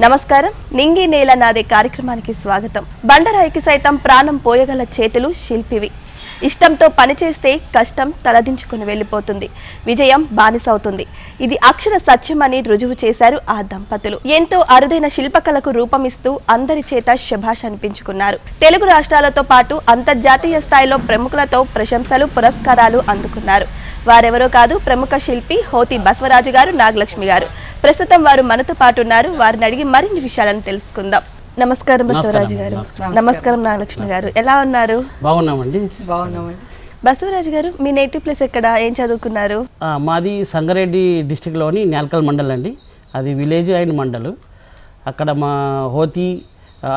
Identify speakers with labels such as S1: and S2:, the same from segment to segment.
S1: నమస్కారం. నింగి నేల నాదే కార్యక్రమానికి స్వాగతం. బండరాయికి సైతం ప్రాణం పోయగల చేతులు శిల్పివి. ఇష్టంతో పనిచేస్తే కష్టం తలదించుకుని వెళ్ళిపోతుంది, విజయం బానిసవుతుంది. ఇది అక్షర సత్యమని రుజువు చేశారు ఆ దంపతులు. ఎంతో అరుదైన శిల్పకళకు రూపమిస్తూ అందరి చేత శభాష్ అనిపించుకున్నారు. తెలుగు రాష్ట్రాలతో పాటు అంతర్జాతీయ స్థాయిలో ప్రముఖులతో ప్రశంసలు, పురస్కారాలు అందుకున్నారు. వారెవరో కాదు, ప్రముఖ శిల్పి హోతి బసవరాజు గారు, నాగలక్ష్మి గారు. ప్రస్తుతం వారు మనతో పాటు ఉన్నారు. వారిని అడిగి మరిన్ని విషయాలను తెలుసుకుందాం. నమస్కారం బసవరాజు గారు. నమస్కారం నాగలక్ష్మి గారు. ఎలా ఉన్నారు?
S2: బాగున్నామండి.
S1: బసవరాజు గారు, మీ నేటివ్ ప్లేస్ ఎక్కడ? ఏం చదువుకున్నారు?
S2: మాది సంగారెడ్డి డిస్టిక్లోని నేల్కల్ మండల్ అండి. అది విలేజ్ అండ్ మండల్. అక్కడ మా హోతి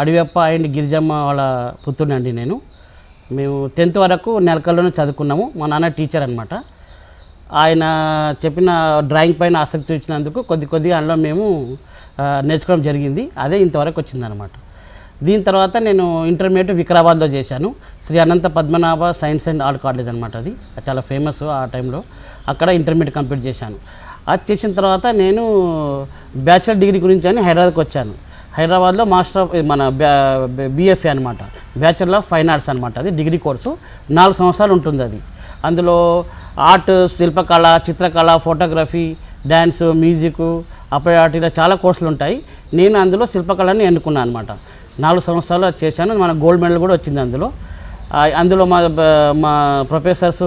S2: అడివెప్ప అండ్ గిరిజమ్మ వాళ్ళ పుత్రునండి నేను. మేము 10th వరకు నేల్కల్లోనే చదువుకున్నాము. మా నాన్న టీచర్ అనమాట. ఆయన చెప్పిన డ్రాయింగ్ పైన ఆసక్తి చూపించినందుకు కొద్దిగా అందులో మేము నేర్చుకోవడం జరిగింది. అదే ఇంతవరకు వచ్చిందనమాట. దీని తర్వాత నేను ఇంటర్మీడియట్ వికారాబాద్లో చేశాను. Shri Anantha Padmanabha science and art college అనమాట. అది చాలా ఫేమస్ ఆ టైంలో. అక్కడ ఇంటర్మీడియట్ కంప్లీట్ చేశాను. అది చేసిన తర్వాత నేను బ్యాచిలర్ డిగ్రీ గురించి అని హైదరాబాద్కి వచ్చాను. హైదరాబాద్లో మాస్టర్ ఆఫ్ మన బిఎఫ్ఏ అనమాట, బ్యాచిలర్ ఆఫ్ ఫైన్ ఆర్ట్స్ అనమాట. అది డిగ్రీ కోర్సు 4 సంవత్సరాలు ఉంటుంది. అది అందులో ఆర్ట్, శిల్పకళ, చిత్రకళ, ఫోటోగ్రఫీ, డ్యాన్స్, మ్యూజిక్, అప్పుడు ఆర్ట్, ఇలా చాలా కోర్సులు ఉంటాయి. నేను అందులో శిల్పకళని ఎన్నుకున్నాను అనమాట. 4 సంవత్సరాలు చేశాను. మన గోల్డ్ మెడల్ కూడా వచ్చింది అందులో. అందులో మా professors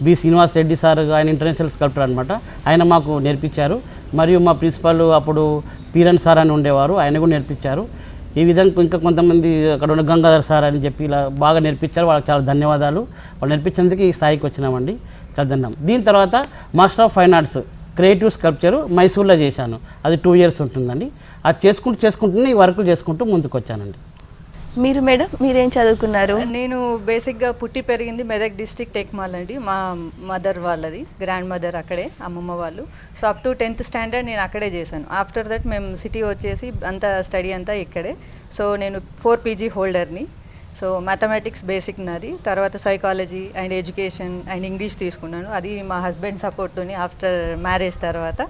S2: B Srinivas Reddy sir, ఆయన ఇంటర్నేషనల్ స్కల్ప్టర్ అనమాట. ఆయన మాకు నేర్పించారు. మరియు మా ప్రిన్సిపల్ అప్పుడు పీరన్ సార్ అని ఉండేవారు, ఆయన కూడా నేర్పించారు. ఈ విధంగా ఇంకా కొంతమంది అక్కడ ఉన్న గంగాధర్ సార్ అని చెప్పి ఇలా బాగా నేర్పించారు. వాళ్ళకి చాలా ధన్యవాదాలు. వాళ్ళు నేర్పించేందుకు ఈ స్థాయికి వచ్చినామండి. చాలా ధన్యవాదం. దీని తర్వాత master of fine arts creative sculpture మైసూర్లో చేశాను. అది 2 years ఉంటుందండి. అది చేసుకుంటూ ఈ వర్కులు చేసుకుంటూ ముందుకు వచ్చానండి.
S1: మీరు మేడం, మీరేం చదువుకున్నారు?
S3: నేను బేసిక్గా పుట్టి పెరిగింది మెదక్ డిస్ట్రిక్ట్ టెక్మాల్ అండి. మా మదర్ వాళ్ళది, గ్రాండ్ మదర్ అక్కడే, అమ్మమ్మ వాళ్ళు. So up to 10th standard నేను అక్కడే చేశాను. ఆఫ్టర్ దట్ మేము సిటీ వచ్చేసి అంతా స్టడీ అంతా ఇక్కడే. సో నేను 4 PG హోల్డర్ని. సో మ్యాథమెటిక్స్ బేసిక్ నాది. తర్వాత psychology and education and English తీసుకున్నాను. అది మా హస్బెండ్ సపోర్ట్తోని ఆఫ్టర్ మ్యారేజ్ తర్వాత.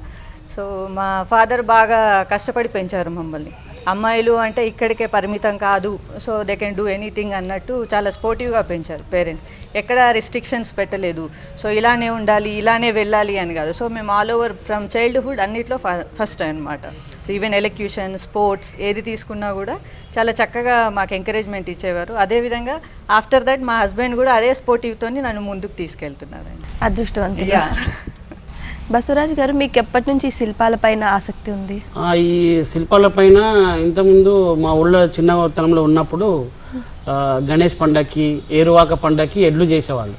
S3: సో మా ఫాదర్ బాగా కష్టపడి పెంచారు మమ్మల్ని. అమ్మాయిలు అంటే ఇక్కడికే పరిమితం కాదు, so they can do anything అన్నట్టు చాలా స్పోర్టివ్గా పెంచారు పేరెంట్స్. ఎక్కడ రిస్ట్రిక్షన్స్ పెట్టలేదు. సో ఇలానే ఉండాలి, ఇలానే వెళ్ళాలి అని కాదు. సో మేము ఆల్ ఓవర్ ఫ్రమ్ చైల్డ్హుడ్ అన్నిట్లో ఫస్ట్ అనమాట. సో ఈవెన్ ఎలక్యూషన్, స్పోర్ట్స్ ఏది తీసుకున్నా కూడా చాలా చక్కగా మాకు ఎంకరేజ్మెంట్ ఇచ్చేవారు. అదేవిధంగా ఆఫ్టర్ దట్ మా హస్బెండ్ కూడా అదే స్పోర్టివ్తోని నన్ను ముందుకు తీసుకెళ్తున్నారండి.
S1: అదృష్టవంతులు. బసవరాజు గారు, మీకు ఎప్పటి నుంచి శిల్పాలపైన ఆసక్తి ఉంది?
S2: ఈ శిల్పాలపైన ఇంతకుముందు మా ఊళ్ళో చిన్నతనంలో ఉన్నప్పుడు గణేష్ పండగకి, ఏరువాక పండగకి ఎడ్లు చేసేవాళ్ళు.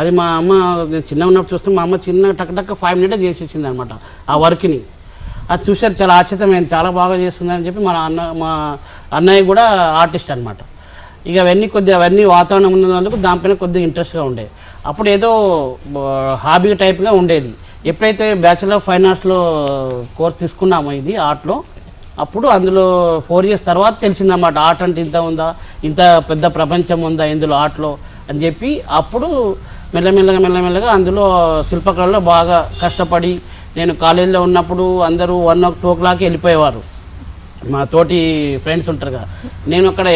S2: అది మా అమ్మ చిన్న ఉన్నప్పుడు చూస్తే మా అమ్మ చిన్న టక్ 5 minutes చేసేసింది అనమాట ఆ వర్క్ని. అది చూసారు, చాలా ఆశ్చర్యమైంది, చాలా బాగా చేస్తుందని చెప్పి మా అన్నయ్య కూడా ఆర్టిస్ట్ అనమాట. ఇక అవన్నీ వాతావరణం ఉన్నందుకు దానిపైన కొద్దిగా ఇంట్రెస్ట్గా ఉండేది. అప్పుడు ఏదో హాబీ టైప్గా ఉండేది. ఎప్పుడైతే బ్యాచిలర్ ఆఫ్ ఫైన్ ఆర్ట్స్లో కోర్స్ తీసుకున్నామో ఇది ఆర్ట్లో, అప్పుడు అందులో 4 years తర్వాత తెలిసిందన్నమాట ఆర్ట్ అంటే ఇంత ఉందా, ఇంత పెద్ద ప్రపంచం ఉందా ఇందులో ఆర్ట్లో అని చెప్పి. అప్పుడు మెల్లమెల్లగా అందులో శిల్పకళలో బాగా కష్టపడి, నేను కాలేజీలో ఉన్నప్పుడు అందరూ 1-2 o'clock వెళ్ళిపోయేవారు. మా తోటి ఫ్రెండ్స్ ఉంటారు కదా, నేను అక్కడ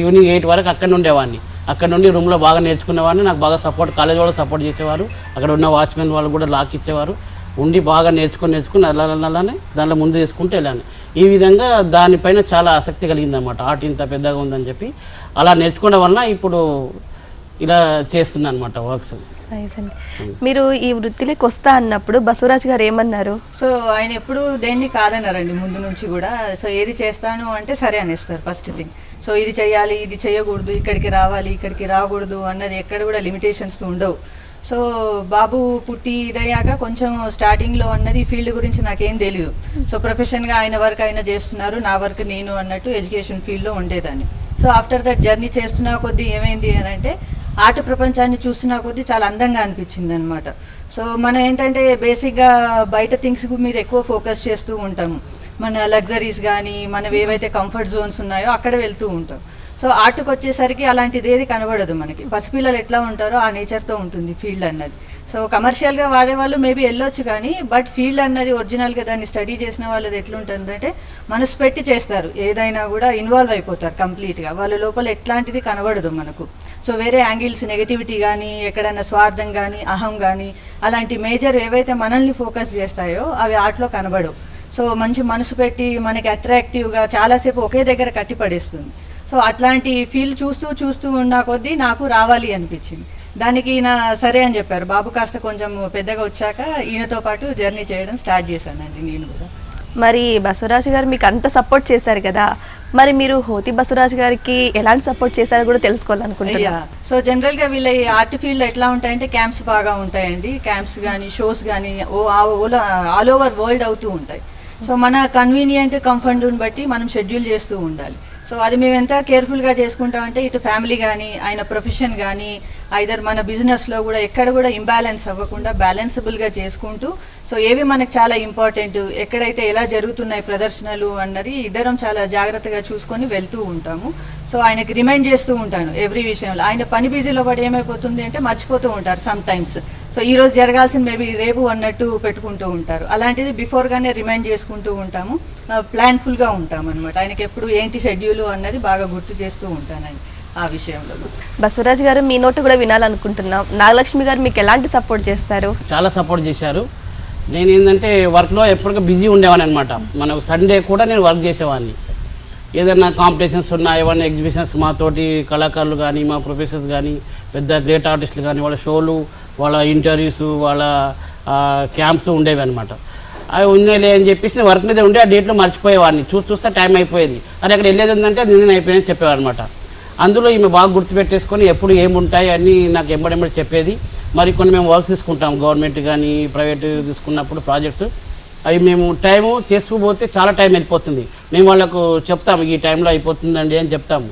S2: ఈవినింగ్ 8 వరకు అక్కడ ఉండేవాడిని. అక్కడ నుండి రూమ్లో బాగా నేర్చుకునేవాడిని. నాకు బాగా సపోర్ట్, కాలేజ్ వాళ్ళు సపోర్ట్ చేసేవారు. అక్కడ ఉన్న వాచ్మెన్ వాళ్ళు కూడా లాక్ ఇచ్చేవారు. ఉండి బాగా నేర్చుకుని అలానే దానిలో ముందు చేసుకుంటూ వెళ్ళాను. ఈ విధంగా దానిపైన చాలా ఆసక్తి కలిగిందన్నమాట. ఆర్ట్ ఇంత పెద్దగా ఉందని చెప్పి అలా నేర్చుకోవడం వల్ల ఇప్పుడు ఇలా చేస్తున్నాను అనమాట వర్క్స్.
S1: మీరు ఈ వృత్తిలోకి వస్తా అన్నప్పుడు బసవరాజు గారు ఏమన్నారు?
S3: సో ఆయన ఎప్పుడు దేన్ని కాదన్నారండి ముందు నుంచి కూడా. సో ఏది చేస్తాను అంటే సరే అనేస్తారు ఫస్ట్ థింగ్. సో ఇది చేయాలి, ఇది చేయకూడదు, ఇక్కడికి రావాలి, ఇక్కడికి రాకూడదు అన్నది ఎక్కడ కూడా లిమిటేషన్స్ ఉండవు. సో బాబు పుట్టి ఇదయ్యాక కొంచెం స్టార్టింగ్లో అన్నది ఈ ఫీల్డ్ గురించి నాకేం తెలియదు. సో ప్రొఫెషన్గా ఆయన వర్క్ ఆయన చేస్తున్నారు, నా వర్క్ నేను అన్నట్టు ఎడ్యుకేషన్ ఫీల్డ్లో ఉండేదాన్ని. సో ఆఫ్టర్ దట్ జర్నీ చేస్తున్న కొద్దీ ఏమైంది అని అంటే ఆర్ట్ ప్రపంచాన్ని చూస్తున్న కొద్దీ చాలా అందంగా అనిపించింది అనమాట. సో మనం ఏంటంటే బేసిక్గా బయట థింగ్స్కు మీరు ఎక్కువ ఫోకస్ చేస్తూ ఉంటాము. మన లగ్జరీస్ కానీ మనవి ఏవైతే కంఫర్ట్ జోన్స్ ఉన్నాయో అక్కడ వెళ్తూ ఉంటాం. సో ఆర్ట్కి వచ్చేసరికి అలాంటిది ఏది కనబడదు మనకి. పసిపిల్లలు ఎట్లా ఉంటారో ఆ నేచర్తో ఉంటుంది ఫీల్డ్ అన్నది. సో కమర్షియల్గా వాడే వాళ్ళు మేబీ వెళ్ళొచ్చు కానీ బట్ ఫీల్డ్ అన్నది ఒరిజినల్గా దాన్ని స్టడీ చేసిన వాళ్ళది ఎట్లుంటుందంటే మనసు పెట్టి చేస్తారు, ఏదైనా కూడా ఇన్వాల్వ్ అయిపోతారు కంప్లీట్గా, వాళ్ళ లోపల ఎట్లాంటిది కనబడదు మనకు. సో వేరే యాంగిల్స్ నెగటివిటీ కానీ ఎక్కడైనా స్వార్థం కానీ అహం కానీ అలాంటి మేజర్ ఏవైతే మనల్ని ఫోకస్ చేస్తాయో అవి ఆర్ట్లో కనబడవు. సో మంచి మనసు పెట్టి మనకి అట్రాక్టివ్గా చాలాసేపు ఒకే దగ్గర కట్టి పడేస్తుంది. సో అట్లాంటి ఫీల్ చూస్తూ ఉన్న కొద్దీ నాకు రావాలి అనిపించింది. దానికి ఈయన సరే అని చెప్పారు. బాబు కాస్త కొంచెం పెద్దగా వచ్చాక ఈయనతో పాటు జర్నీ చేయడం స్టార్ట్ చేశానండి నేను కూడా.
S1: మరి బసవరాజు గారు మీకు అంత సపోర్ట్ చేశారు కదా, మరి మీరు హోతి బసవరాజు గారికి ఎలాంటి సపోర్ట్ చేశారో కూడా తెలుసుకోవాలనుకుంటున్నా.
S3: సో జనరల్గా వీళ్ళ ఈ ఆర్ట్ ఫీల్డ్ ఎట్లా ఉంటాయంటే క్యాంప్స్ బాగా ఉంటాయండి. క్యాంప్స్ కానీ షోస్ కానీ ఆల్ ఓవర్ వరల్డ్ అవుతూ ఉంటాయి. సో మన కన్వీనియంట్ కంఫర్ట్ని బట్టి మనం షెడ్యూల్ చేస్తూ ఉండాలి. సో అది మేము ఎంత కేర్ఫుల్గా చేసుకుంటామంటే ఇటు ఫ్యామిలీ కానీ ఆయన ప్రొఫెషన్ కానీ ఐదర్ మన బిజినెస్లో కూడా ఎక్కడ కూడా ఇంబ్యాలెన్స్ అవ్వకుండా బ్యాలెన్సబుల్గా చేసుకుంటూ, సో ఏవి మనకు చాలా ఇంపార్టెంట్, ఎక్కడైతే ఎలా జరుగుతున్నాయి ప్రదర్శనలు అన్నది ఇద్దరం చాలా జాగ్రత్తగా చూసుకొని వెళ్తూ ఉంటాము. సో ఆయనకి రిమైండ్ చేస్తూ ఉంటాను ఎవ్రీ విషయంలో. ఆయన పని బిజీలో పడి ఏమైపోతుంది అంటే మర్చిపోతూ ఉంటారు సమ్ టైమ్స్. సో ఈ రోజు జరగాల్సింది మేబీ రేపు అన్నట్టు పెట్టుకుంటూ ఉంటారు. అలాంటిది బిఫోర్గానే రిమైండ్ చేసుకుంటూ ఉంటాము, ప్లాన్ఫుల్గా ఉంటాం అనమాట. ఆయనకి ఎప్పుడు ఏంటి షెడ్యూల్ అన్నది బాగా గుర్తు చేస్తూ ఉంటానండి ఆ విషయంలో.
S1: బసవరాజు గారు మీ నోటు కూడా వినాలనుకుంటున్నాం, నాగలక్ష్మి గారు మీకు ఎలాంటి సపోర్ట్ చేస్తారు?
S2: చాలా సపోర్ట్ చేశారు. నేను ఏంటంటే వర్క్లో ఎప్పటికీ బిజీ ఉండేవాడిని అనమాట. మనకు సండే కూడా నేను వర్క్ చేసేవాడిని. ఏదైనా కాంపిటీషన్స్ ఉన్నా ఏమైనా ఎగ్జిబిషన్స్ మాతోటి కళాకారులు కానీ మా ప్రొఫెసర్స్ కానీ పెద్ద గ్రేట్ ఆర్టిస్టులు కానీ వాళ్ళ షోలు వాళ్ళ ఇంటర్వ్యూస్ వాళ్ళ క్యాంప్స్ ఉండేవి అనమాట. అవి ఉన్నాయిలే అని చెప్పేసి వర్క్ మీద ఉండి ఆ డేట్లో మర్చిపోయేవాడిని. చూస్తే టైం అయిపోయేది. అది అక్కడ వెళ్ళేది ఉందంటే అది నిన్న అయిపోయిందని చెప్పేవారు అనమాట. అందులో ఈమె బాగా గుర్తుపెట్టేసుకొని ఎప్పుడు ఏముంటాయి అన్నీ నాకు ఎంబడెంబడి చెప్పేది. మరి కొన్ని మేము వర్క్ తీసుకుంటాం గవర్నమెంట్ కానీ ప్రైవేట్ తీసుకున్నప్పుడు ప్రాజెక్ట్స్, అవి మేము టైము చేసుకుపోతే చాలా టైం వెళ్ళిపోతుంది. మేము వాళ్ళకు చెప్తాము ఈ టైంలో అయిపోతుందండి అని చెప్తాము.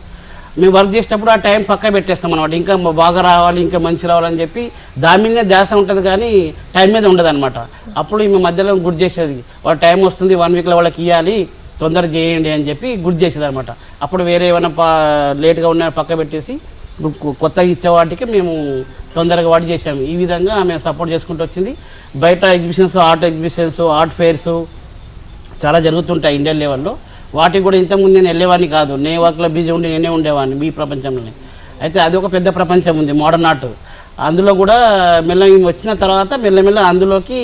S2: మేము వర్క్ చేసేటప్పుడు ఆ టైం పక్క పెట్టేస్తాం అనమాట. ఇంకా బాగా రావాలి ఇంకా మంచి రావాలని చెప్పి దాని మీదనే ధ్యాస ఉంటుంది కానీ టైం మీద ఉండదు అనమాట. అప్పుడు ఈమె మధ్యలో గుర్తు చేసేది, వాళ్ళ టైం వస్తుంది 1 వీక్లో వాళ్ళకి ఇవ్వాలి తొందరగా చేయండి అని చెప్పి గుర్తు చేసేది అనమాట. అప్పుడు వేరే ఏమైనా లేట్గా ఉన్న పక్క పెట్టేసి కొత్తగా ఇచ్చే వాటికి మేము తొందరగా వాటి చేసాము. ఈ విధంగా మేము సపోర్ట్ చేసుకుంటూ వచ్చింది. బయట ఎగ్జిబిషన్స్ ఆర్ట్ ఫెయిర్స్ చాలా జరుగుతుంటాయి ఇండియన్ లెవెల్లో. వాటికి కూడా ఇంతకుముందు నేను వెళ్ళేవాడిని కాదు. నేను వర్క్లో బిజీ ఉండి నేనే ఉండేవాడిని ఈ ప్రపంచంలోనే. అయితే అది ఒక పెద్ద ప్రపంచం ఉంది మోడర్న్ ఆర్ట్. అందులో కూడా మెల్లగా వచ్చిన తర్వాత మెల్లమెల్ల అందులోకి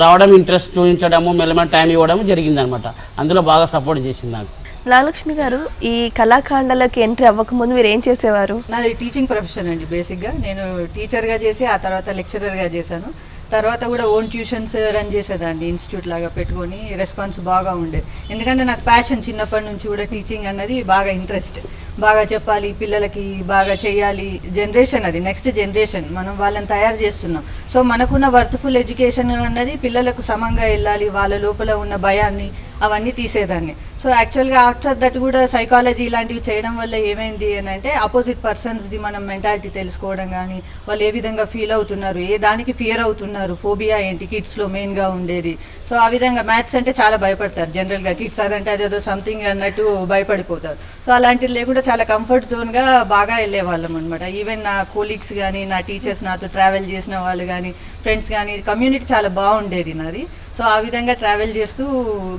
S2: రావడం, ఇంట్రెస్ట్ చూపించడము, మెల్లమెల్ల టైం ఇవ్వడం జరిగిందనమాట. అందులో బాగా సపోర్ట్ చేసింది నాకు.
S1: నాగలక్ష్మి గారు, ఈ కళాకాండలోకి ఎంట్రీ అవ్వకముందు మీరు ఏం చేసేవారు?
S3: నాది టీచింగ్ ప్రొఫెషన్ అండి. బేసిక్గా నేను టీచర్గా చేసి ఆ తర్వాత లెక్చరర్గా చేశాను. తర్వాత కూడా ఓన్ ట్యూషన్స్ రన్ చేసేదాన్ని ఇన్స్టిట్యూట్ లాగా పెట్టుకొని. రెస్పాన్స్ బాగా ఉండేది ఎందుకంటే నాకు ప్యాషన్ చిన్నప్పటి నుంచి కూడా టీచింగ్ అన్నది బాగా ఇంట్రెస్ట్. బాగా చెప్పాలి పిల్లలకి, బాగా చేయాలి. జనరేషన్ అది నెక్స్ట్ జనరేషన్, మనం వాళ్ళని తయారు చేస్తున్నాం. సో మనకున్న వర్త్ఫుల్ ఎడ్యుకేషన్ అన్నది పిల్లలకు సమంగా వెళ్ళాలి, వాళ్ళ లోపల ఉన్న భయాన్ని అవన్నీ తీసేదాన్ని. సో యాక్చువల్గా ఆఫ్టర్ దట్ కూడా సైకాలజీ ఇలాంటివి చేయడం వల్ల ఏమైంది అని అంటే ఆపోజిట్ పర్సన్స్ది మనం మెంటాలిటీ తెలుసుకోవడం కానీ, వాళ్ళు ఏ విధంగా ఫీల్ అవుతున్నారు, ఏ దానికి ఫియర్ అవుతున్నారు, ఫోబియా ఏంటి కిడ్స్లో మెయిన్గా ఉండేది. సో ఆ విధంగా మ్యాథ్స్ అంటే చాలా భయపడతారు జనరల్గా కిడ్స్, అదంటే అదేదో సంథింగ్ అన్నట్టు భయపడిపోతారు. సో అలాంటిది లేకుండా చాలా కంఫర్ట్ జోన్గా బాగా వెళ్ళేవాళ్ళం అనమాట. ఈవెన్ నా కోలీగ్స్ కానీ, నా టీచర్స్, నాతో ట్రావెల్ చేసిన వాళ్ళు కానీ, ఫ్రెండ్స్ కానీ, కమ్యూనిటీ చాలా బాగుండేది నాది. సో ఆ విధంగా ట్రావెల్ చేస్తూ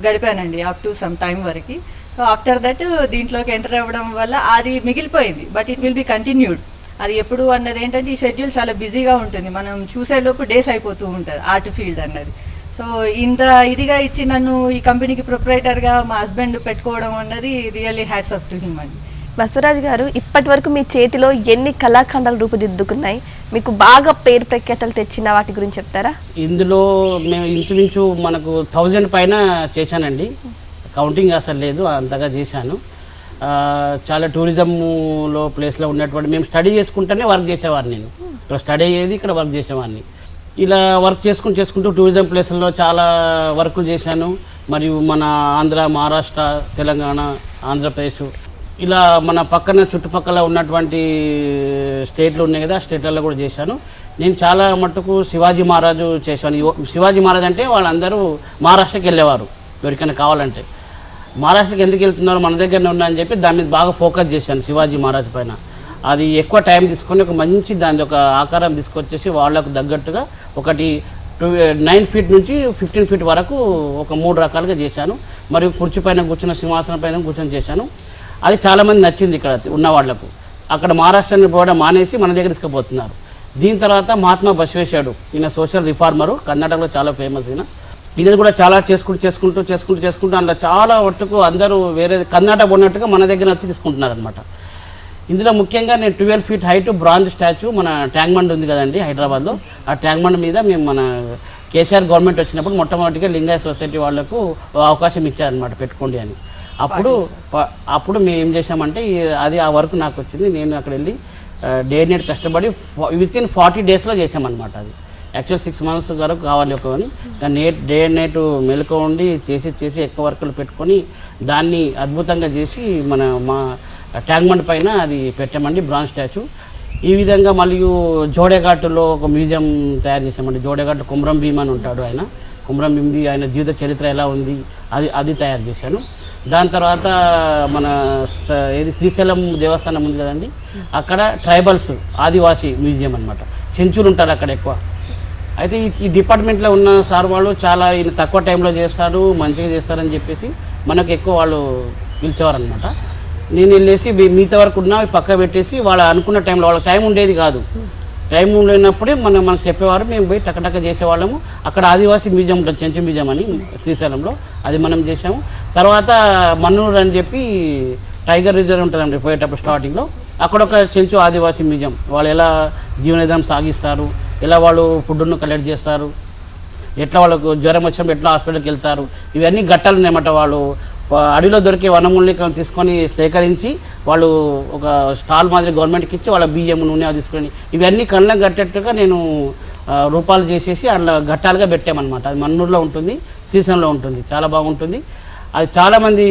S3: గడిపానండి అప్ టు సమ్ టైం వరకు. సో ఆఫ్టర్ దట్ దీంట్లోకి ఎంటర్ అవ్వడం వల్ల అది మిగిలిపోయింది, but it will be continued. అది ఎప్పుడు అన్నది ఏంటంటే ఈ షెడ్యూల్ చాలా బిజీగా ఉంటుంది, మనం చూసేలోపు డేస్ అయిపోతూ ఉంటుంది ఆర్ట్ ఫీల్డ్ అన్నది. సో ఇంత ఇదిగా ఇచ్చి నన్ను ఈ కంపెనీకి ప్రొప్రైటర్గా మా హస్బెండ్ పెట్టుకోవడం అన్నది really hats off to him అండి.
S1: బసవరాజు గారు, ఇప్పటి వరకు మీ చేతిలో ఎన్ని కళాఖండాలు రూపుదిద్దుకున్నాయి, మీకు బాగా పేరు ప్రఖ్యాతలు తెచ్చిన వాటి గురించి చెప్తారా?
S2: ఇందులో మేము ఇంచుమించు మనకు 1000 పైన చేశానండి. కౌంటింగ్ అసలు లేదు, అంతగా చేశాను. చాలా టూరిజంలో ప్లేస్లో ఉన్నటువంటి మేము స్టడీ చేసుకుంటూనే వర్క్ చేసేవాడిని. నేను ఇక్కడ స్టడీ అయ్యేది, ఇక్కడ వర్క్ చేసేవాడిని. ఇలా వర్క్ చేసుకుంటూ టూరిజం ప్లేస్లో చాలా వర్కులు చేశాను. మరియు మన ఆంధ్ర, మహారాష్ట్ర, తెలంగాణ, ఆంధ్రప్రదేశ్ ఇలా మన పక్కన చుట్టుపక్కల ఉన్నటువంటి స్టేట్లు ఉన్నాయి కదా, స్టేట్లలో కూడా చేశాను. నేను చాలా మట్టుకు శివాజీ మహారాజు చేశాను. శివాజీ మహారాజ్ అంటే వాళ్ళందరూ మహారాష్ట్రకి వెళ్ళేవారు ఎవరికైనా కావాలంటే. మహారాష్ట్రకి ఎందుకు వెళ్తున్నారు, మన దగ్గరనే ఉన్నా అని చెప్పి దాని మీద బాగా ఫోకస్ చేశాను శివాజీ మహారాజ్ పైన. అది ఎక్కువ టైం తీసుకొని ఒక మంచి దాని ఒక ఆకారం తీసుకొచ్చేసి వాళ్ళకు తగ్గట్టుగా ఒకటి 9 ఫీట్ నుంచి 15 ఫీట్ వరకు ఒక 3 రకాలుగా చేశాను. మరియు కుర్చీ పైన కూర్చున్న సింహాసనం పైన కూర్చొని చేశాను. అది చాలామంది నచ్చింది ఇక్కడ ఉన్న వాళ్లకు. అక్కడ మహారాష్ట్రాన్ని పోవడం మానేసి మన దగ్గర తీసుకుపోతున్నారు. దీని తర్వాత మహాత్మా బసవేశ్వరుడు, ఈయన సోషల్ రిఫార్మరు, కర్ణాటకలో చాలా ఫేమస్. ఈయన కూడా చాలా చేసుకుంటూ అందులో చాలా వట్టుకు అందరూ వేరే కర్ణాటక ఉన్నట్టుగా మన దగ్గర వచ్చి తీసుకుంటున్నారు అనమాట. ఇందులో ముఖ్యంగా నేను 12 ఫీట్ హైట్ బ్రాంజ్ స్టాచ్యూ మన ట్యాంక్ బండ్ ఉంది కదండి హైదరాబాద్లో, ఆ ట్యాంక్ బండ్ మీద మేము మన కేసీఆర్ గవర్నమెంట్ వచ్చినప్పుడు మొట్టమొదటిగా లింగాయ సొసైటీ వాళ్లకు అవకాశం ఇచ్చారనమాట పెట్టుకోండి అని. అప్పుడు మేము ఏం చేసామంటే అది ఆ వర్క్ నాకు వచ్చింది. నేను అక్కడ వెళ్ళి డే నైట్ కష్టపడి వితిన్ 40 డేస్లో చేసామన్నమాట. అది యాక్చువల్ 6 మంత్స్ వరకు కావాలి ఒకని, కానీ డే నైట్ మెలకు ఉండి చేసి ఎక్కువ వర్కులు పెట్టుకొని దాన్ని అద్భుతంగా చేసి మా ట్యాంక్ బండ్ పైన అది పెట్టామండి బ్రాంజ్ స్టాచ్యూ. ఈ విధంగా మరియు జోడేఘాటులో ఒక మ్యూజియం తయారు చేసామండి. జోడేఘాటు కుమ్రం భీమ్ అని ఉంటాడు ఆయన. కుమ్రం భీమ్ది ఆయన జీవిత చరిత్ర ఎలా ఉంది అది తయారు చేశాను. దాని తర్వాత మన శ్రీశైలం దేవస్థానం ఉంది కదండి, అక్కడ ట్రైబల్స్ ఆదివాసీ మ్యూజియం అనమాట. చెంచులు ఉంటారు అక్కడ ఎక్కువ. అయితే ఈ డిపార్ట్మెంట్లో ఉన్న సార్ వాళ్ళు చాలా ఈయన తక్కువ టైంలో చేస్తారు, మంచిగా చేస్తారని చెప్పేసి మనకు ఎక్కువ వాళ్ళు పిలిచేవారు అనమాట. నేను వెళ్ళేసి మిగతా వరకు ఉన్నా పక్క పెట్టేసి వాళ్ళు అనుకున్న టైంలో వాళ్ళకి టైం ఉండేది కాదు. టైం లేనప్పుడే మనకు చెప్పేవారు. మేము పోయి టక్కటక్క చేసేవాళ్ళము. అక్కడ ఆదివాసీ మ్యూజియం ఉంటుంది, చెంచు మ్యూజియం అని శ్రీశైలంలో, అది మనం చేసాము. తర్వాత మన్నూరు అని చెప్పి టైగర్ రిజర్వ్ ఉంటుందండి పోయేటప్పుడు స్టార్టింగ్లో, అక్కడ ఒక చెంచు ఆదివాసీ మ్యూజియం. వాళ్ళు ఎలా జీవన విధానం సాగిస్తారు, ఎలా వాళ్ళు ఫుడ్ను కలెక్ట్ చేస్తారు, ఎట్లా వాళ్ళకు జ్వరం వచ్చినప్పుడు ఎట్లా హాస్పిటల్కి వెళ్తారు, ఇవన్నీ ఘట్టాలు ఉన్నాయన్నమాట. వాళ్ళు అడవిలో దొరికే వనమూలికలను తీసుకొని సేకరించి వాళ్ళు ఒక స్టాల్ మాదిరి గవర్నమెంట్కి ఇచ్చి వాళ్ళ బియ్యం నూనె తీసుకొని ఇవన్నీ కళ్ళకు కట్టేట్టుగా నేను రూపాలు చేసేసి అట్లా ఘట్టాలుగా పెట్టామన్నమాట. అది మన్నూరులో ఉంటుంది, శ్రీశైలంలో ఉంటుంది, చాలా బాగుంటుంది. అది చాలామంది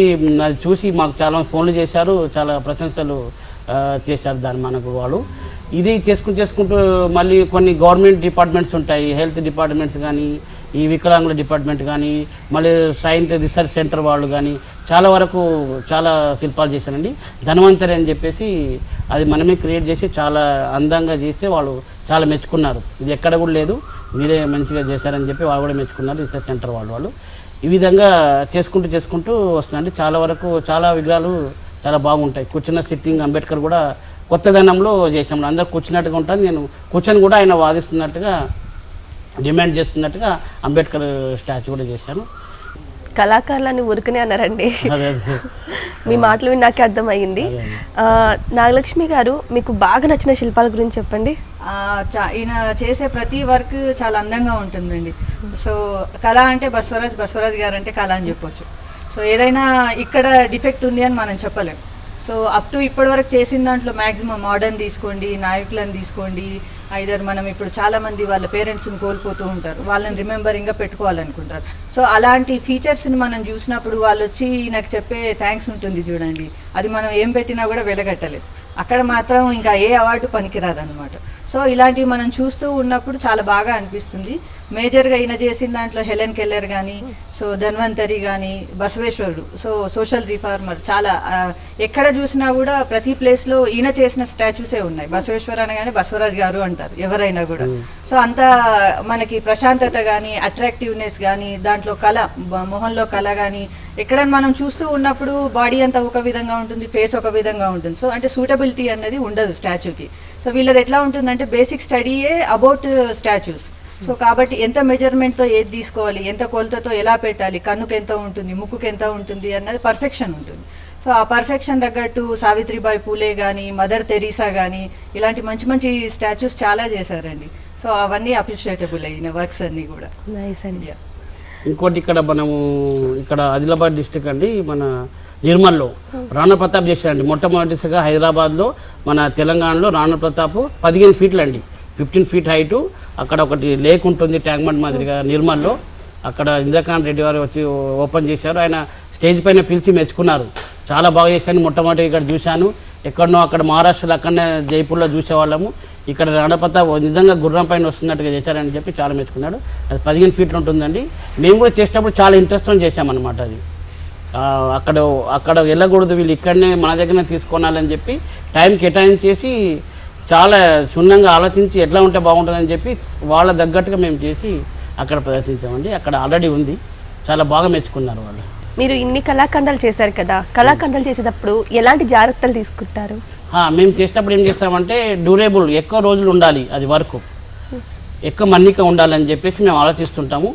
S2: అది చూసి మాకు చాలా ఫోన్లు చేశారు, చాలా ప్రశంసలు చేశారు దాన్ని మనకు వాళ్ళు. ఇది చేసుకుంటూ మళ్ళీ కొన్ని గవర్నమెంట్ డిపార్ట్మెంట్స్ ఉంటాయి, హెల్త్ డిపార్ట్మెంట్స్ కానీ, ఈ వికలాంగుల డిపార్ట్మెంట్ కానీ, మళ్ళీ సైన్స్ రీసెర్చ్ సెంటర్ వాళ్ళు కానీ చాలా వరకు చాలా శిల్పాలు చేశారండి. ధన్వంతరి అని చెప్పేసి అది మనమే క్రియేట్ చేసి చాలా అందంగా చేస్తే వాళ్ళు చాలా మెచ్చుకున్నారు. ఇది ఎక్కడ కూడా లేదు, మీరే మంచిగా చేశారని చెప్పి వాళ్ళు కూడా మెచ్చుకున్నారు, రీసెర్చ్ సెంటర్ వాళ్ళు. ఈ విధంగా చేసుకుంటూ వస్తుందండి. చాలా వరకు చాలా విగ్రహాలు చాలా బాగుంటాయి. కూర్చున్న సిట్టింగ్ అంబేద్కర్ కూడా కొత్తదనంలో చేసాము. అందరూ కూర్చున్నట్టుగా ఉంటుంది. నేను కూర్చొని కూడా ఆయన వాదిస్తున్నట్టుగా డిమాండ్ చేస్తున్నట్టుగా అంబేద్కర్ స్టాచ్యూ కూడా చేశాను.
S1: కళాకారులని ఊరుకునే అన్నారండి. మీ మాటలు విని నాకే అర్థమయ్యింది. నాగలక్ష్మి గారు, మీకు బాగా నచ్చిన శిల్పాల గురించి చెప్పండి.
S3: ఈయన చేసే ప్రతి వర్క్ చాలా అందంగా ఉంటుందండి. సో కళ అంటే బసవరాజ్ గారు అంటే కళ అని చెప్పొచ్చు. సో ఏదైనా ఇక్కడ డిఫెక్ట్ ఉంది అని మనం చెప్పలేం. సో అప్ టు ఇప్పటి వరకు చేసిన దాంట్లో మ్యాక్సిమం మోడర్న్ తీసుకోండి, నాయకులను తీసుకోండి, ఐదర్ మనం ఇప్పుడు చాలామంది వాళ్ళ పేరెంట్స్ని కోల్పోతూ ఉంటారు, వాళ్ళని రిమెంబరింగ్గా పెట్టుకోవాలనుకుంటారు. సో అలాంటి ఫీచర్స్ని మనం చూసినప్పుడు వాళ్ళు వచ్చి నాకు చెప్పే థ్యాంక్స్ ఉంటుంది చూడండి, అది మనం ఏం పెట్టినా కూడా వెలగట్టలేదు. అక్కడ మాత్రం ఇంకా ఏ అవార్డు పనికిరాదనమాట. సో ఇలాంటివి మనం చూస్తూ ఉన్నప్పుడు చాలా బాగా అనిపిస్తుంది. మేజర్గా ఈయన చేసిన దాంట్లో హెలెన్ కెల్లర్ కానీ, సో ధన్వంతరి కానీ, బసవేశ్వరుడు, సో సోషల్ రిఫార్మర్, చాలా ఎక్కడ చూసినా కూడా ప్రతి ప్లేస్లో ఈయన చేసిన స్టాచ్యూసే ఉన్నాయి. బసవేశ్వర్ అనగానే బసవరాజ్ గారు అంటారు ఎవరైనా కూడా. సో అంత మనకి ప్రశాంతత కానీ, అట్రాక్టివ్నెస్ కానీ, దాంట్లో కళ, మొహంలో కళ కానీ, ఎక్కడైనా మనం చూస్తూ ఉన్నప్పుడు బాడీ అంతా ఒక విధంగా ఉంటుంది, ఫేస్ ఒక విధంగా ఉంటుంది. సో అంటే సూటబిలిటీ అనేది ఉండదు స్టాచ్యూకి. సో వీళ్ళది ఎట్లా ఉంటుందంటే బేసిక్ స్టడీయే అబౌట్ స్టాచ్యూస్. సో కాబట్టి ఎంత మెజర్మెంట్తో ఏది తీసుకోవాలి, ఎంత కొలతతో ఎలా పెట్టాలి, కన్నుకు ఎంత ఉంటుంది, ముక్కుకి ఎంత ఉంటుంది అన్నది పర్ఫెక్షన్ ఉంటుంది. సో ఆ పర్ఫెక్షన్ తగ్గట్టు సావిత్రిబాయి పూలే కానీ, మదర్ తెరీసా కానీ, ఇలాంటి మంచి మంచి స్టాచ్యూస్ చాలా చేశారండి. సో అవన్నీ అప్రిషియేటబుల్ అయిన వర్క్స్ అన్నీ కూడా.
S1: నైస్ అండి.
S2: ఇంకోటి ఇక్కడ ఆదిలాబాద్ డిస్టిక్ అండి, మన నిర్మల్లో రాణా ప్రతాప్ చేశారండి. మొట్టమొదటిసారిగా హైదరాబాద్లో మన తెలంగాణలో రాణా ప్రతాప్ 15 ఫీట్లు అండి, 15 ఫీట్ హైటు. అక్కడ ఒకటి లేక్ ఉంటుంది ట్యాంక్ బండ్ మాదిరిగా నిర్మల్లో. అక్కడ ఇంద్రకాంత్ రెడ్డి గారు వచ్చి ఓపెన్ చేశారు. ఆయన స్టేజ్ పైన పిలిచి మెచ్చుకున్నారు, చాలా బాగా చేశాను. మొట్టమొదటి ఇక్కడ చూశాను, ఎక్కడనో అక్కడ మహారాష్ట్రలో అక్కడనే జైపూర్లో చూసేవాళ్ళము. ఇక్కడ రాణా ప్రతాప్ నిజంగా గుర్రం పైన వస్తున్నట్టుగా చేశారని చెప్పి చాలా మెచ్చుకున్నాడు. అది 15 ఫీట్లు ఉంటుందండి. మేము కూడా చేసేటప్పుడు చాలా ఇంట్రెస్ట్తో చేసామన్నమాట. అది అక్కడ అక్కడ వెళ్ళకూడదు, వీళ్ళు ఇక్కడనే మన దగ్గరనే తీసుకోనాలని చెప్పి టైం కేటాయించేసి చాలా క్షుణ్ణంగా ఆలోచించి ఎట్లా ఉంటే బాగుంటుందని చెప్పి వాళ్ళ తగ్గట్టుగా మేము చేసి అక్కడ ప్రదర్శించామండి. అక్కడ ఆల్రెడీ ఉంది, చాలా బాగా మెచ్చుకున్నారు వాళ్ళు.
S1: మీరు ఇన్ని కళాఖండాలు చేశారు కదా, కళాఖండాలు చేసేటప్పుడు ఎలాంటి జాగ్రత్తలు తీసుకుంటారు?
S2: మేము చేసేటప్పుడు ఏం చేస్తామంటే డ్యూరేబుల్, ఎక్కువ రోజులు ఉండాలి, అది వరకు ఎక్కువ మన్నిక ఉండాలని చెప్పేసి మేము ఆలోచిస్తుంటాము.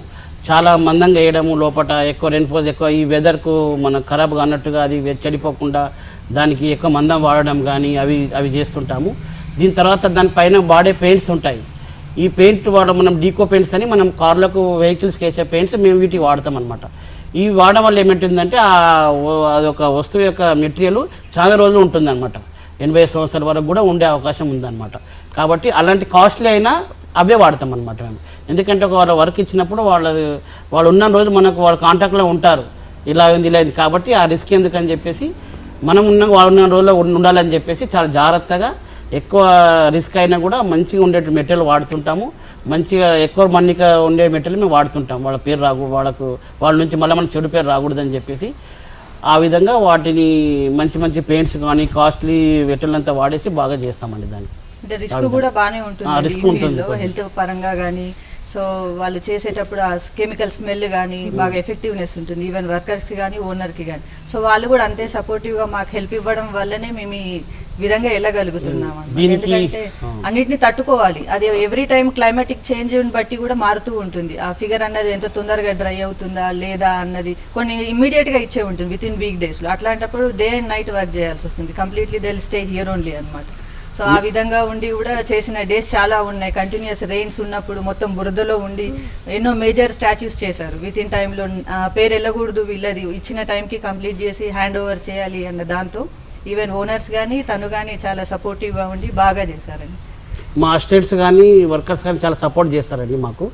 S2: చాలా మందంగా వేయడము, లోపల ఎక్కువ రెయిన్ఫోర్స్ ఎక్కువ ఈ వెదర్కు మన ఖరాబ్ కానట్టుగా అది చెడిపోకుండా దానికి ఎక్కువ మందం వాడడం కానీ అవి చేస్తుంటాము. దీని తర్వాత దానిపైన వాడే పెయింట్స్ ఉంటాయి. ఈ పెయింట్ మనం డీకో పెయింట్స్ అని మనం కార్లకు వెహికల్స్కి వేసే పెయింట్స్ మేము వీటికి వాడతాం అనమాట. ఇవి వాడడం వల్ల ఏమిటిందంటే అదొక వస్తువు యొక్క మెటీరియల్ చాలా రోజులు ఉంటుందన్నమాట, 80 సంవత్సరాల వరకు కూడా ఉండే అవకాశం ఉందన్నమాట. కాబట్టి అలాంటి కాస్ట్లీ అయినా అవే వాడతాం అనమాట మేము. ఎందుకంటే ఒక వాళ్ళ వర్క్ ఇచ్చినప్పుడు వాళ్ళు ఉన్న రోజు మనకు వాళ్ళ కాంటాక్ట్లో ఉంటారు, ఇలా అయింది కాబట్టి ఆ రిస్క్ ఎందుకని చెప్పేసి మనం వాళ్ళు ఉన్న రోజుల్లో ఉండాలని చెప్పేసి చాలా జాగ్రత్తగా ఎక్కువ రిస్క్ అయినా కూడా మంచిగా ఉండే మెటీరియల్ వాడుతుంటాము. మంచిగా ఎక్కువ మన్నిక ఉండే మెటీరియల్ మేము వాడుతుంటాం. వాళ్ళ పేరు వాళ్ళ నుంచి మళ్ళీ మన చెడు పేరు రాకూడదని చెప్పేసి ఆ విధంగా వాటిని మంచి పెయింట్స్ కానీ కాస్ట్లీ మెటీరియల్ అంతా వాడేసి బాగా చేస్తామండి. దాన్ని
S3: అంటే రిస్క్ కూడా బాగానే ఉంటుంది హెల్త్ పరంగా కానీ. సో వాళ్ళు చేసేటప్పుడు ఆ కెమికల్ స్మెల్ కానీ బాగా ఎఫెక్టివ్నెస్ ఉంటుంది, ఈవెన్ వర్కర్స్కి కానీ ఓనర్కి కానీ. సో వాళ్ళు కూడా అంతే సపోర్టివ్గా మాకు హెల్ప్ ఇవ్వడం వల్లనే మేము ఈ విధంగా వెళ్ళగలుగుతున్నాం. ఎందుకంటే అన్నిటిని తట్టుకోవాలి, అది ఎవ్రీ టైం క్లైమాటిక్ చేంజ్ బట్టి కూడా మారుతూ ఉంటుంది. ఆ ఫిగర్ అన్నది ఎంత తొందరగా డ్రై అవుతుందా లేదా అన్నది కొన్ని ఇమ్మీడియట్గా ఇచ్చే ఉంటుంది విత్ ఇన్ వీక్ డేస్లో. అట్లాంటప్పుడు డే అండ్ నైట్ వర్క్ చేయాల్సి వస్తుంది, completely they will stay here only అనమాట. సో ఆ విధంగా ఉండి కూడా చేసిన డేస్ చాలా ఉన్నాయి. కంటిన్యూస్ రెయిన్స్ ఉన్నప్పుడు మొత్తం బురదలో ఉండి ఎన్నో మేజర్ స్టాచ్యూస్ చేశారు. విత్ ఇన్ టైంలో పేరు వెళ్ళకూడదు, వీళ్ళది ఇచ్చిన టైంకి కంప్లీట్ చేసి హ్యాండ్ ఓవర్ చేయాలి అన్న దాంతో ఈవెన్ ఓనర్స్ కానీ తను కానీ చాలా సపోర్టివ్గా ఉండి బాగా చేశారండి.
S2: మా అసిస్టెంట్స్ కానీ వర్కర్స్ కానీ చాలా సపోర్ట్ చేస్తారండి మాకు.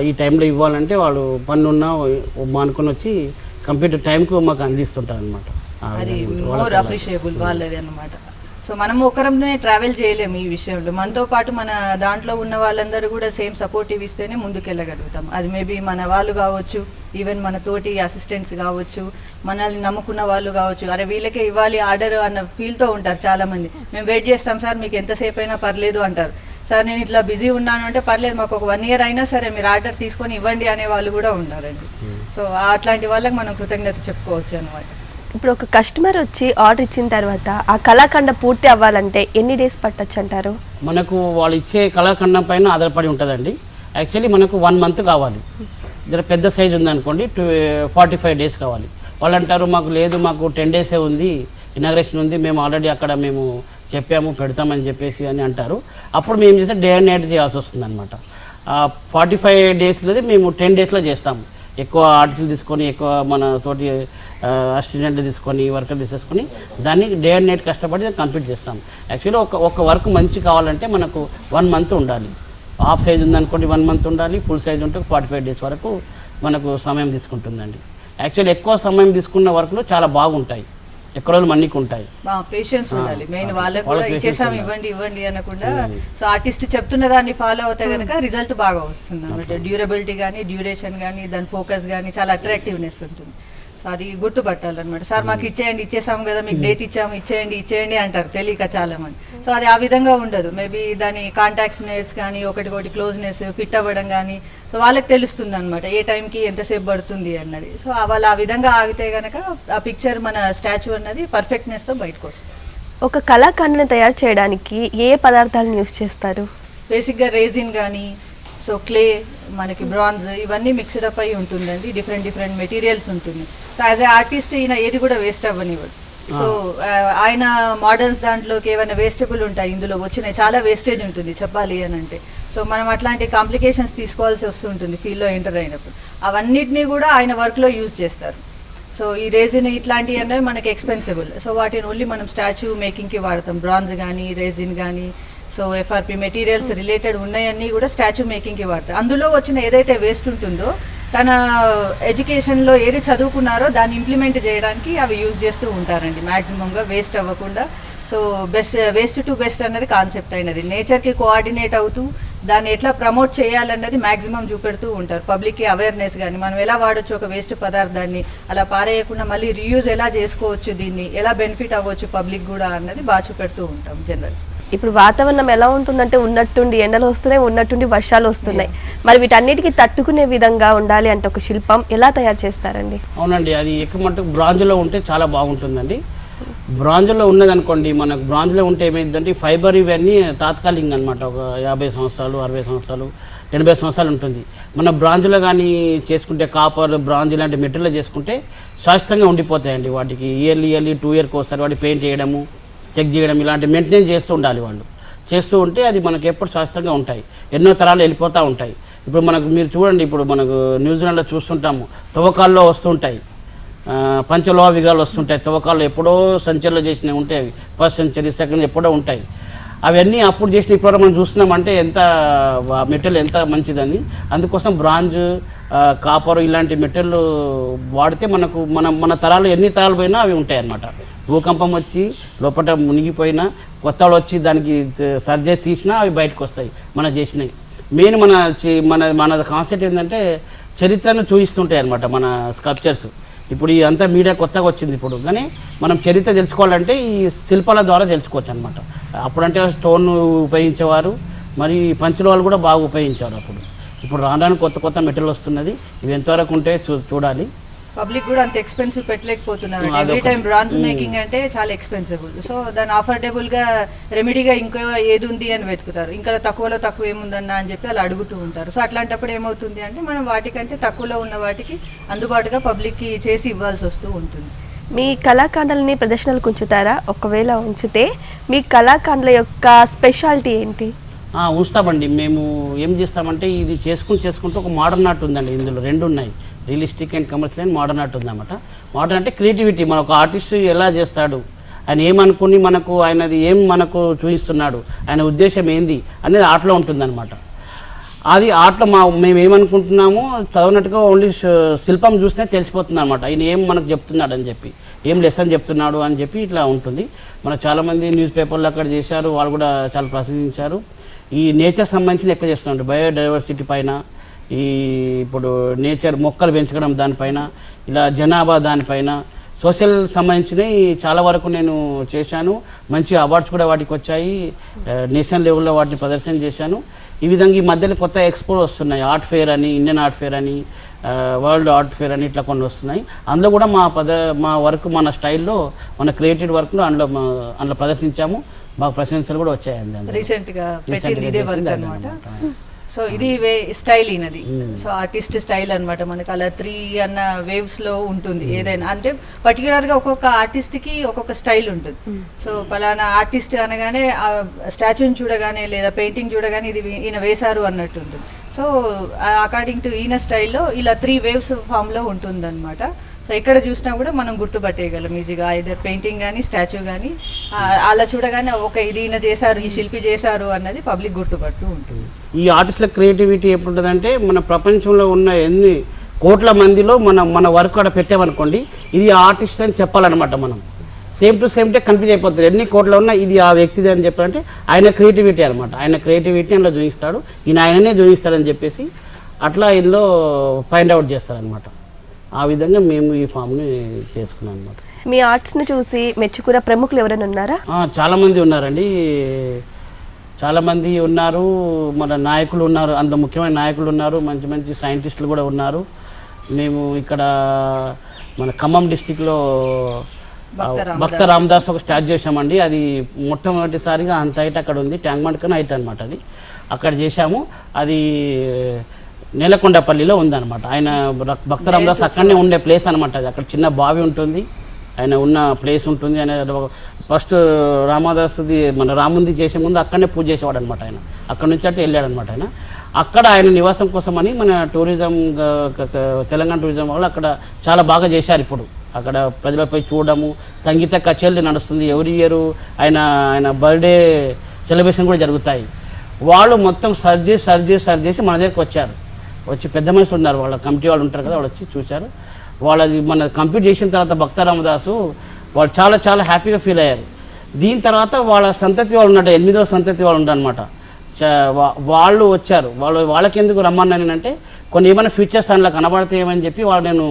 S2: ఈ టైంలో ఇవ్వాలంటే వాళ్ళు పన్నున్న మానుకొని వచ్చి కంప్యూటర్ టైంకు మాకు అందిస్తుంటారు అనమాట.
S3: అది మోర్ అప్రిషియబుల్ వాళ్ళది అనమాట. సో మనం ఒకరినే ట్రావెల్ చేయలేము ఈ విషయంలో, మనతో పాటు మన దాంట్లో ఉన్న వాళ్ళందరూ కూడా సేమ్ సపోర్టివ్ ఇస్తేనే ముందుకెళ్ళగలుగుతాం. అది మేబీ మన వాళ్ళు కావచ్చు, ఈవెన్ మన తోటి అసిస్టెంట్స్ కావచ్చు, మనల్ని నమ్ముకున్న వాళ్ళు కావచ్చు. అరే వీళ్ళకే ఇవ్వాలి ఆర్డర్ అన్న ఫీల్తో ఉంటారు చాలామంది. మేము వెయిట్ చేస్తాం సార్, మీకు ఎంతసేపు అయినా పర్లేదు అంటారు. సార్ నేను ఇట్లా బిజీ ఉన్నాను అంటే పర్లేదు, మాకు ఒక 1 year అయినా సరే మీరు ఆర్డర్ తీసుకొని ఇవ్వండి అనే వాళ్ళు కూడా ఉన్నారండి. సో అట్లాంటి వాళ్ళకి మనం కృతజ్ఞత చెప్పుకోవచ్చు అనమాట.
S1: ఇప్పుడు ఒక కస్టమర్ వచ్చి ఆర్డర్ ఇచ్చిన తర్వాత ఆ కళాఖండ పూర్తి అవ్వాలంటే ఎన్ని డేస్ పట్టొచ్చు అంటారు?
S2: మనకు వాళ్ళు ఇచ్చే కళాఖండం పైన ఆధారపడి ఉంటుందండి. యాక్చువల్లీ మనకు 1 month కావాలి. జర పెద్ద సైజ్ ఉందనుకోండి 45 days కావాలి. వాళ్ళు అంటారు మాకు లేదు, మాకు 10 days ఉంది, ఇనాగ్రేషన్ ఉంది, మేము ఆల్రెడీ అక్కడ మేము చెప్పాము పెడతామని చెప్పేసి అని అంటారు. అప్పుడు మేము చేస్తే డే అండ్ నైట్ చేయాల్సి వస్తుంది అనమాట. 45 daysలో మేము 10 daysలో చేస్తాము. ఎక్కువ ఆర్టికల్ తీసుకొని ఎక్కువ మన తోటి అసిస్టెంట్ తీసుకొని వర్కర్ తీసేసుకొని దాన్ని డే అండ్ నైట్ కష్టపడి కంప్లీట్ చేస్తాం. యాక్చువల్లీ ఒక వర్క్ మంచి కావాలంటే మనకు 1 month ఉండాలి. హాఫ్ సైజ్ ఉందనుకోండి 1 month ఉండాలి, ఫుల్ సైజ్ ఉంటే 45 days వరకు మనకు సమయం తీసుకుంటుందండి. యాక్చువల్లీ ఎక్కువ సమయం తీసుకున్న వర్క్లు చాలా బాగుంటాయి, ఎక్కువ రోజులు మన్నికి ఉంటాయి.
S3: పేషెన్స్ ఉండాలి మెయిన్. వాళ్ళకి కూడా ఇచ్చేసాం ఇవ్వండి అనకుండా. సో ఆర్టిస్ట్ చెప్తున్న దాన్ని ఫాలో అవుతే కనుక రిజల్ట్ బాగా వస్తుంది అన్నమాట. డ్యూరబిలిటీ కానీ, డ్యూరేషన్ కానీ, దాని ఫోకస్ కానీ చాలా అట్రాక్టివ్నెస్ ఉంటుంది. సో అది గుర్తుపట్టాలన్నమాట. సార్ మాకు ఇచ్చేసాము కదా, మీకు డేట్ ఇచ్చేయండి అంటారు తెలియక చాలా మంది. సో అది ఆ విధంగా ఉండదు. మేబీ దాని కాంటాక్ట్స్నెస్ కానీ, ఒకటి క్లోజ్నెస్ ఫిట్ అవ్వడం కానీ, సో వాళ్ళకి తెలుస్తుంది అనమాట ఏ టైంకి ఎంతసేపు పడుతుంది అన్నది. సో వాళ్ళు ఆ విధంగా ఆగితే కనుక ఆ పిక్చర్ మన స్టాచ్యూ అన్నది పర్ఫెక్ట్నెస్తో బయటకు వస్తుంది.
S1: ఒక కళాఖండని తయారు చేయడానికి ఏ పదార్థాలను యూస్ చేస్తారు?
S3: బేసిక్గా రెజిన్ కానీ, సో క్లే, మనకి బ్రాంజ్, ఇవన్నీ మిక్స్డ్ అప్ అయి ఉంటుందండి. డిఫరెంట్ మెటీరియల్స్ ఉంటుంది. సో యాజ్ ఏ ఆర్టిస్ట్ ఈయన ఏది కూడా వేస్ట్ అవ్వనివ్వడు. సో ఆయన మోడర్న్స్ దాంట్లోకి ఏమైనా వేస్టబుల్ ఉంటాయి, ఇందులో వచ్చినాయి చాలా వేస్టేజ్ ఉంటుంది చెప్పాలి అని అంటే. సో మనం అట్లాంటి కాంప్లికేషన్స్ తీసుకోవాల్సి వస్తుంటుంది ఫీల్డ్లో ఎంటర్ అయినప్పుడు. అవన్నిటినీ కూడా ఆయన వర్క్లో యూజ్ చేస్తారు. సో ఈ రెజిన్ ఇట్లాంటివి అనేవి మనకి ఎక్స్పెన్సిబుల్. సో వాటిని ఓన్లీ మనం స్టాచ్యూ మేకింగ్కి వాడతాం. బ్రాంజ్ కానీ, రెజిన్ కానీ, సో ఎఫ్ఆర్పి మెటీరియల్స్ రిలేటెడ్ ఉన్నాయన్నీ కూడా స్టాచ్యూ మేకింగ్కి వాడతారు. అందులో వచ్చిన ఏదైతే వేస్ట్ ఉంటుందో తన ఎడ్యుకేషన్లో ఏది చదువుకున్నారో దాన్ని ఇంప్లిమెంట్ చేయడానికి అవి యూజ్ చేస్తూ ఉంటారండి మ్యాక్సిమంగా, వేస్ట్ అవ్వకుండా. సో వేస్ట్ టు బెస్ట్ అన్నది కాన్సెప్ట్ అయినది. నేచర్కి కోఆర్డినేట్ అవుతూ దాన్ని ఎట్లా ప్రమోట్ చేయాలన్నది మాక్సిమం చూపెడుతూ ఉంటారు. పబ్లిక్కి అవేర్నెస్ కానీ మనం ఎలా వాడచ్చు ఒక వేస్ట్ పదార్థాన్ని అలా పారేయకుండా మళ్ళీ రీయూజ్ ఎలా చేసుకోవచ్చు, దీన్ని ఎలా బెనిఫిట్ అవ్వచ్చు పబ్లిక్ కూడా అన్నది బాగా చూపెడుతూ ఉంటాం జనరల్.
S1: ఇప్పుడు వాతావరణం ఎలా ఉంటుందంటే ఉన్నట్టుండి ఎండలు వస్తున్నాయి, ఉన్నట్టుండి వర్షాలు వస్తున్నాయి. మరి వీటన్నిటికీ తట్టుకునే విధంగా ఉండాలి అంటే ఒక శిల్పం ఎలా తయారు చేస్తారండి?
S2: అవునండి, అది ఎక్కువ మటుకు బ్రాంజ్లో ఉంటే చాలా బాగుంటుందండి. బ్రాంజ్లో ఉన్నదనుకోండి, మనకు బ్రాంజ్లో ఉంటే ఏమైందంటే ఫైబర్ ఇవన్నీ తాత్కాలికంగా అనమాట. ఒక 50 సంవత్సరాలు 60 సంవత్సరాలు 80 సంవత్సరాలు ఉంటుంది. మన బ్రాంజ్లో కానీ చేసుకుంటే కాపర్ బ్రాంజ్ ఇలాంటి మెటీరియల్ చేసుకుంటే శాశ్వతంగా ఉండిపోతాయండి. వాటికి ఇయర్లీ 2 ఇయర్కి ఒకసారి వాటి పెయింట్ చేయడము, చెక్ చేయడం, ఇలాంటి మెయింటెనెన్స్ చేస్తూ ఉండాలి. వాళ్ళు చేస్తూ ఉంటే అది మనకు ఎప్పుడు శాశ్వతంగా ఉంటాయి, ఎన్నో తరాలు వెళ్ళిపోతూ ఉంటాయి. ఇప్పుడు మనకు మీరు చూడండి, ఇప్పుడు మనకు న్యూజిలాండ్లో చూస్తుంటాము, తవ్వకాల్లో వస్తుంటాయి, పంచలోహ విగ్రహాలు వస్తుంటాయి. తవ్వకాల్లో ఎప్పుడో సెంచరీలో చేసినవి ఉంటాయి, అవి ఫస్ట్ సెంచరీ సెకండ్ ఎప్పుడో ఉంటాయి. అవన్నీ అప్పుడు చేసిన ఇప్పుడు మనం చూస్తున్నామంటే ఎంత మెటీరియల్ ఎంత మంచిదని. అందుకోసం బ్రాంజ్, కాపర్ ఇలాంటి మెటీరియల్ వాడితే మనకు మన తరాలు ఎన్ని తరాలు పోయినా అవి ఉంటాయి అన్నమాట. భూకంపం వచ్చి లోపల మునిగిపోయినా కొత్తలు వచ్చి దానికి సర్జరీ తీసినా అవి బయటకు వస్తాయి మన చేసినవి. మెయిన్ మన కాన్సెప్ట్ ఏంటంటే చరిత్రను చూపిస్తుంటాయి అన్నమాట మన స్కల్ప్చర్స్. ఇప్పుడు ఈ అంతా మీడియా కొత్తగా వచ్చింది ఇప్పుడు, కానీ మనం చరిత్ర తెలుసుకోవాలంటే ఈ శిల్పాల ద్వారా తెలుసుకోవచ్చు అనమాట. అప్పుడంటే స్టోన్ ఉపయోగించేవారు, మరి పంచలోహాలు కూడా బాగా ఉపయోగించారు అప్పుడు. ఇప్పుడు రాను కొత్త మెటీరియల్ వస్తున్నది, ఇవి ఎంతవరకు ఉంటే చూడాలి.
S3: పబ్లిక్ కూడా అంత ఎక్స్పెన్సివ్ పెట్టలేకపోతున్నారు. ఎవ్రీ టైం బ్రాంజ్ మేకింగ్ అంటే చాలా ఎక్స్పెన్సివ్. సో దాన్ని అఫోర్డబుల్గా రెమెడీగా ఇంకా ఏది ఉంది అని వెతుకుతారు. ఇంకా తక్కువలో తక్కువ ఏముందన్నా అని చెప్పి అలా అడుగుతూ ఉంటారు. సో అట్లాంటప్పుడు ఏమవుతుంది అంటే మనం వాటికంటే తక్కువలో ఉన్న వాటికి అందుబాటుగా పబ్లిక్కి చేసి ఇవ్వాల్సి వస్తూ ఉంటుంది.
S1: మీ కళాఖండాలని ప్రదర్శనలకు ఉంచుతారా? ఒకవేళ ఉంచితే మీ కళాఖండాల యొక్క స్పెషాలిటీ ఏంటి?
S2: ఉంచుతామండి. మేము ఏం చేస్తామంటే ఇది చేసుకుంటూ ఒక మోడర్న్ ఆర్ట్ ఉందండి. ఇందులో 2 ఉన్నాయి, realistic and commercial and modern art ఉందన్నమాట. మోడర్న్ అంటే క్రియేటివిటీ, మన ఒక ఆర్టిస్ట్ ఎలా చేస్తాడు, ఆయన ఏమనుకుని మనకు ఆయనది ఏం మనకు చూపిస్తున్నాడు, ఆయన ఉద్దేశం ఏంది అనేది ఆర్ట్లో ఉంటుందన్నమాట. అది ఆర్ట్లో మేము ఏమనుకుంటున్నామో చదవనట్టుగా ఓన్లీ శిల్పం చూస్తే తెలిసిపోతుంది అనమాట. ఆయన ఏం మనకు చెప్తున్నాడు అని చెప్పి, ఏం లెసన్ చెప్తున్నాడు అని చెప్పి ఇట్లా ఉంటుంది. మనకు చాలామంది న్యూస్ పేపర్లు అక్కడ చేశారు, వాళ్ళు కూడా చాలా ప్రసిద్ధించారు. ఈ నేచర్ సంబంధించిన ఎక్కువ చేస్తున్నారు, బయోడైవర్సిటీ పైన, ఈ ఇప్పుడు నేచర్ మొక్కలు పెంచడం దానిపైన, ఇలా జనాభా దానిపైన, సోషల్ సంబంధించినవి చాలా వరకు నేను చేశాను. మంచి అవార్డ్స్ కూడా వాటికి వచ్చాయి, నేషనల్ లెవెల్లో వాటిని ప్రదర్శన చేశాను. ఈ విధంగా ఈ మధ్యలో కొత్త ఎక్స్పో వస్తున్నాయి, ఆర్ట్ ఫేర్ అని, ఇండియన్ ఆర్ట్ ఫేర్ అని, వరల్డ్ ఆర్ట్ ఫేర్ అని, ఇట్లా కొన్ని వస్తున్నాయి. అందులో కూడా మా వర్క్, మన స్టైల్లో, మన క్రియేటివ్ వర్క్లో అందులో ప్రదర్శించాము. బాగా ప్రశంసలు కూడా వచ్చాయండి.
S3: రీసెంట్గా పెట్టింది ఇదే వర్క్ అనమాట. సో ఇది స్టైల్ ఈయనది. సో ఆర్టిస్ట్ స్టైల్ అనమాట. మనకు అలా 3 అన్న వేవ్స్ లో ఉంటుంది ఏదైనా. అంటే పర్టికులర్ గా ఒక్కొక్క ఆర్టిస్ట్ కి ఒక్కొక్క స్టైల్ ఉంటుంది. సో పలానా ఆర్టిస్ట్ అనగానే స్టాచ్యూని చూడగానే లేదా పెయింటింగ్ చూడగానే ఇది ఈయన వేశారు అన్నట్టు ఉంటుంది. సో అకార్డింగ్ టు ఈయన స్టైల్లో ఇలా 3 వేవ్స్ ఫామ్ లో ఉంటుంది అనమాట. సో ఎక్కడ చూసినా కూడా మనం గుర్తుపట్టేయగలం ఈజీగా, ఐదర్ పెయింటింగ్ కానీ స్టాచ్యూ కానీ అలా చూడగానే ఇది ఈయన చేశారు, ఈ శిల్పి చేశారు అన్నది పబ్లిక్ గుర్తుపడుతూ ఉంటుంది.
S2: ఈ ఆర్టిస్టుల క్రియేటివిటీ ఎప్పుడుంటుందంటే, మన ప్రపంచంలో ఉన్న ఎన్ని కోట్ల మందిలో మన వర్క్ అక్కడ పెట్టామనుకోండి, ఇది ఆర్టిస్ట్ అని చెప్పాలన్నమాట. మనం సేమ్ టు సేమ్ కన్ఫ్యూజ్ అయిపోతుంది. ఎన్ని కోట్ల ఉన్నా ఇది ఆ వ్యక్తిది అని చెప్పాలంటే ఆయన క్రియేటివిటీ అనమాట. ఆయన క్రియేటివిటీ అందులో చూపిస్తాడు, ఆయననే చూపిస్తాడని చెప్పేసి అట్లా ఇందులో ఫైండ్ అవుట్ చేస్తారనమాట. ఆ విధంగా మేము ఈ ఫామ్ని చేసుకున్నాం అనమాట.
S1: మీ ఆర్ట్స్ని చూసి మెచ్చుకున్న ప్రముఖులు ఎవరైనా ఉన్నారా?
S2: చాలామంది ఉన్నారండి, చాలామంది ఉన్నారు. మన నాయకులు ఉన్నారు, అందులో ముఖ్యమైన నాయకులు ఉన్నారు, మంచి మంచి సైంటిస్టులు కూడా ఉన్నారు. మేము ఇక్కడ మన ఖమ్మం డిస్టిక్లో భక్త రామదాస్ ఒక స్టార్ట్ చేసామండి. అది మొట్టమొదటిసారిగా అంత హైట్ అక్కడ ఉంది, ట్యాంక్ బండ్ కన్నా హైట్ అనమాట. అది అక్కడ చేశాము. అది నేలకొండపల్లిలో ఉందన్నమాట. ఆయన భక్త రామదాస్ అక్కడనే ఉండే ప్లేస్ అనమాట. అది అక్కడ చిన్న బావి ఉంటుంది, ఆయన ఉన్న ప్లేస్ ఉంటుంది. ఆయన ఫస్ట్ రామదాసుది మన రాముంది చేసే ముందు అక్కడనే పూజ చేసేవాడు అనమాట. ఆయన అక్కడ నుంచి అంటే వెళ్ళాడనమాట. అక్కడ ఆయన నివాసం కోసమని మన టూరిజం, తెలంగాణ టూరిజం వాళ్ళు అక్కడ చాలా బాగా చేశారు. ఇప్పుడు అక్కడ ప్రజలపై చూడడము, సంగీత కచేరీలు నడుస్తుంది. ఎవ్రీ ఇయర్ ఆయన బర్త్డే సెలబ్రేషన్ కూడా జరుగుతాయి. వాళ్ళు మొత్తం సర్చ్ చేసి మన దగ్గరికి వచ్చి పెద్ద మనుషులు ఉన్నారు, వాళ్ళ కమిటీ వాళ్ళు ఉంటారు కదా, వాళ్ళు వచ్చి చూశారు. వాళ్ళది మన కంప్లీట్ చేసిన తర్వాత భక్త రామదాసు వాళ్ళు చాలా హ్యాపీగా ఫీల్ అయ్యారు. దీని తర్వాత వాళ్ళ సంతతి వాళ్ళు ఉన్నట్టు 8వ సంతతి వాళ్ళు ఉంటారనమాట. వాళ్ళు వచ్చారు. వాళ్ళకి ఎందుకు రమ్మన్నానంటే కొన్ని ఏమైనా ఫ్యూచర్స్ అందులో కనబడతాయేమని చెప్పి వాళ్ళు నేను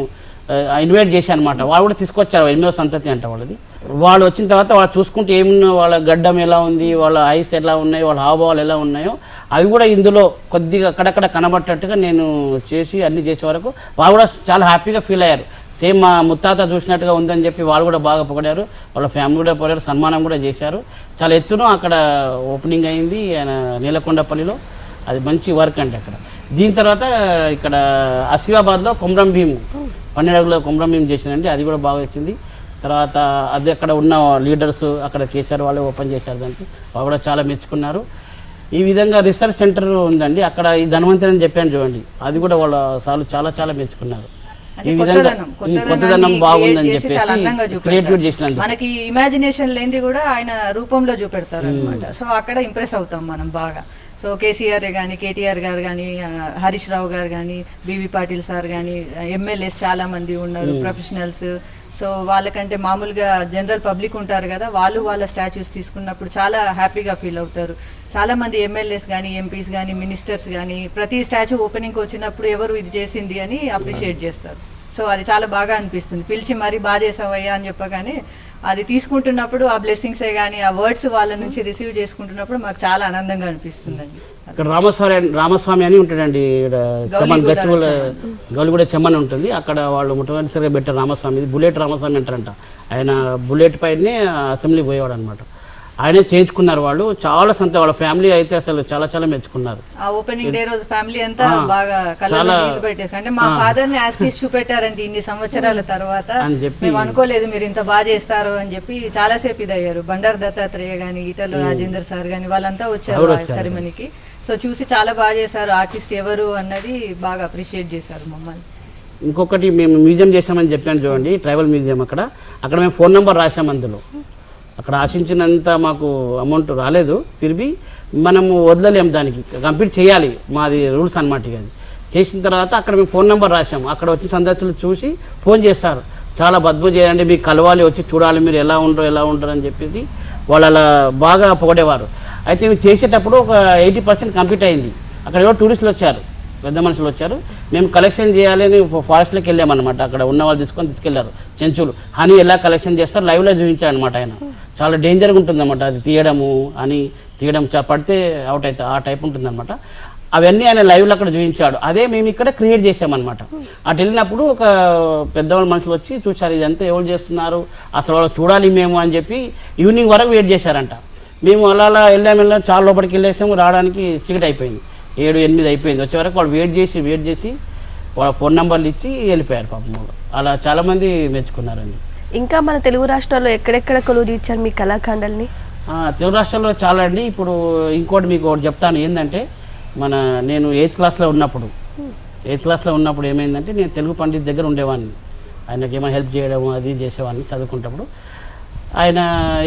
S2: ఇన్వైట్ చేశాను అనమాట. వాళ్ళు కూడా తీసుకొచ్చారు, 8వ సంతతి అంట వాళ్ళది. వాళ్ళు వచ్చిన తర్వాత వాళ్ళు చూసుకుంటే ఏమున్నా, వాళ్ళ గడ్డం ఎలా ఉంది, వాళ్ళ ఐస్ ఎలా ఉన్నాయి, వాళ్ళ హావభావాలు ఎలా ఉన్నాయో అవి కూడా ఇందులో కొద్దిగా అక్కడక్కడ కనబట్టేట్టుగా నేను చేసి అన్నీ చేసే వరకు వాళ్ళు కూడా చాలా హ్యాపీగా ఫీల్ అయ్యారు. సేమ్ మా ముత్తాత చూసినట్టుగా ఉందని చెప్పి వాళ్ళు కూడా బాగా పొగిడారు, వాళ్ళ ఫ్యామిలీ కూడా పొగిడారు, సన్మానం కూడా చేశారు. చాలా ఎత్తున అక్కడ ఓపెనింగ్ అయింది నీలకొండపల్లిలో. అది మంచి వర్క్ అంటే అక్కడ. దీని తర్వాత ఇక్కడ ఆసిఫాబాద్లో కొమరం భీమ్ 12 అడుగుల కొమరం భీమ్ చేసిందండి, అది కూడా బాగా వచ్చింది. తర్వాత అది అక్కడ ఉన్న లీడర్స్ అక్కడ కేసీఆర్ వాళ్ళే ఓపెన్ చేశారు, దానికి వాళ్ళు కూడా చాలా మెచ్చుకున్నారు. ఈ విధంగా రీసెర్చ్ సెంటర్ ఉందండి అక్కడ, ఈ ధన్వంతరి అని చెప్పాను చూడండి, అది కూడా వాళ్ళ సార్లు చాలా చాలా మెచ్చుకున్నారు. ఈ విధంగా కొత్తదనం బాగుందని చెప్పేసి క్రియేటివ్ చేసినందుకు
S3: మనకి ఇమాజినేషన్ లేనిది కూడా ఆయన రూపంలో చూపెడతారు అనమాట. సో అక్కడ ఇంప్రెస్ అవుతాం మనం బాగా. సో కేసీఆర్ కానీ, కేటీఆర్ గారు కానీ, హరీష్ రావు గారు కానీ, బీవీ పాటిల్ సార్ కానీ, ఎమ్మెల్యేస్ చాలా మంది ఉన్నారు, ప్రొఫెషనల్స్. సో వాళ్ళకంటే మామూలుగా జనరల్ పబ్లిక్ ఉంటారు కదా, వాళ్ళు వాళ్ళ స్టాచ్యూస్ తీసుకున్నప్పుడు చాలా హ్యాపీగా ఫీల్ అవుతారు. చాలా మంది ఎమ్మెల్యేస్ కానీ, ఎంపీస్ కానీ, మినిస్టర్స్ కానీ ప్రతి స్టాచ్యూ ఓపెనింగ్కి వచ్చినప్పుడు ఎవరు ఇది చేసింది అని అప్రిషియేట్ చేస్తారు. సో అది చాలా బాగా అనిపిస్తుంది. పిలిచి మరీ బాగా చేసావయ్యా అని చెప్పగానే అది తీసుకుంటున్నప్పుడు ఆ బ్లెస్సింగ్సే కానీ, ఆ వర్డ్స్ వాళ్ళ నుంచి రిసీవ్ చేసుకుంటున్నప్పుడు మాకు చాలా ఆనందంగా అనిపిస్తుందండి.
S2: ఇక్కడ రామస్వామి అని ఉంటాడండి, చెమ్మన్ గచ్చిబౌలి గౌలిగూడ చెమ్మన్ ఉంటుంది, అక్కడ వాళ్ళు మొట్టమొదటిసారిగా పెట్టారు రామస్వామి. బుల్లెట్ రామస్వామి అంటారంట. ఆయన బుల్లెట్ పైనే అసెంబ్లీ పోయేవాడు అనమాట. ఆయనే చేయించుకున్నారు వాళ్ళు. చాలా వాళ్ళ ఫ్యామిలీ అయితే అసలు చాలా చాలా మెచ్చుకున్నారు.
S3: ఆ ఓపెనింగ్ డే రోజు ఫ్యామిలీ అంతా బాగా కళ్ళలో నీళ్లు పెట్టేసి, అంటే మా ఫాదర్ ని యాస్టీస్ చూపెట్టారంటే ఇన్ని సంవత్సరాల తర్వాత
S2: అని చెప్పి
S3: మేము అనుకోలేదు మీరు ఇంత బాగా చేస్తారు అని చెప్పి చాలా సేపు ఇది అయ్యారు. బండారు దత్తాత్రేయ గాని, ఈటల రాజేందర్ సార్ గాని వాళ్ళంతా వచ్చారు ఆ సెరమనీకి. సో చూసి చాలా బాగా చేశారు, ఆర్టిస్ట్ ఎవరు అన్నది బాగా అప్రిషియేట్ చేశారు మమ్మల్ని.
S2: ఇంకొకటి మేము మ్యూజియం చేసామని చెప్పాను చూడండి, ట్రైబల్ మ్యూజియం. అక్కడ మేము ఫోన్ నెంబర్ రాసాం. అందులో అక్కడ ఆశించినంత మాకు అమౌంట్ రాలేదు, ఫిర్బీ మనము వదలలేము, దానికి కంప్లీట్ చేయాలి, మాది రూల్స్ అనమాట. అది చేసిన తర్వాత అక్కడ మేము ఫోన్ నెంబర్ రాసాము. అక్కడ వచ్చి సందర్శకులు చూసి ఫోన్ చేస్తారు, చాలా అద్భుతం చేయండి, మీకు కలవాలి, వచ్చి చూడాలి, మీరు ఎలా ఉండరు అని చెప్పేసి వాళ్ళు అలా బాగా పొగడేవారు. అయితే మేము చేసేటప్పుడు ఒక 80% కంప్లీట్ అయింది. అక్కడ ఎవరో టూరిస్టులు వచ్చారు, పెద్ద మనుషులు వచ్చారు. మేము కలెక్షన్ చేయాలి అని ఫారెస్ట్లోకి వెళ్ళామన్నమాట. అక్కడ ఉన్న వాళ్ళు తీసుకెళ్లారు చెంచులు. హనీ ఎలా కలెక్షన్ చేస్తారు లైవ్లో చూపించాడు అనమాట. ఆయన చాలా డేంజర్గా ఉంటుందన్నమాట, అది తీయడం పడితే అవుట్ అవుతుంది, ఆ టైప్ ఉంటుందన్నమాట. అవన్నీ ఆయన లైవ్లో అక్కడ చూపించాడు. అదే మేము ఇక్కడ క్రియేట్ చేసామన్నమాట. అటు వెళ్ళినప్పుడు ఒక పెద్దవాళ్ళ మనుషులు వచ్చి చూశారు, ఇదంతా ఎవరు చేస్తున్నారు, అసలు వాళ్ళు చూడాలి మేము అని చెప్పి ఈవినింగ్ వరకు వెయిట్ చేశారంట. మేము అలా వెళ్ళాము, చాలా లోపలికి వెళ్ళేసాము, రావడానికి చీకటి అయిపోయింది, 7-8 అయిపోయింది. వచ్చే వరకు వాళ్ళు వెయిట్ చేసి వాళ్ళ ఫోన్ నెంబర్లు ఇచ్చి వెళ్ళిపోయారు పాపం వాళ్ళు. అలా చాలామంది మెచ్చుకున్నారండి.
S1: ఇంకా మన తెలుగు రాష్ట్రాల్లో ఎక్కడెక్కడ కొలువు తీర్చారు మీ కళాఖండాల్ని?
S2: తెలుగు రాష్ట్రాల్లో చాలా అండి. ఇప్పుడు ఇంకోటి మీకు ఒకటి చెప్తాను ఏంటంటే, నేను 8th క్లాస్లో ఉన్నప్పుడు ఏమైందంటే, నేను తెలుగు పండిత్ దగ్గర ఉండేవాడిని. ఆయనకి ఏమైనా హెల్ప్ చేయడం అది చేసేవాడిని చదువుకుంటప్పుడు. ఆయన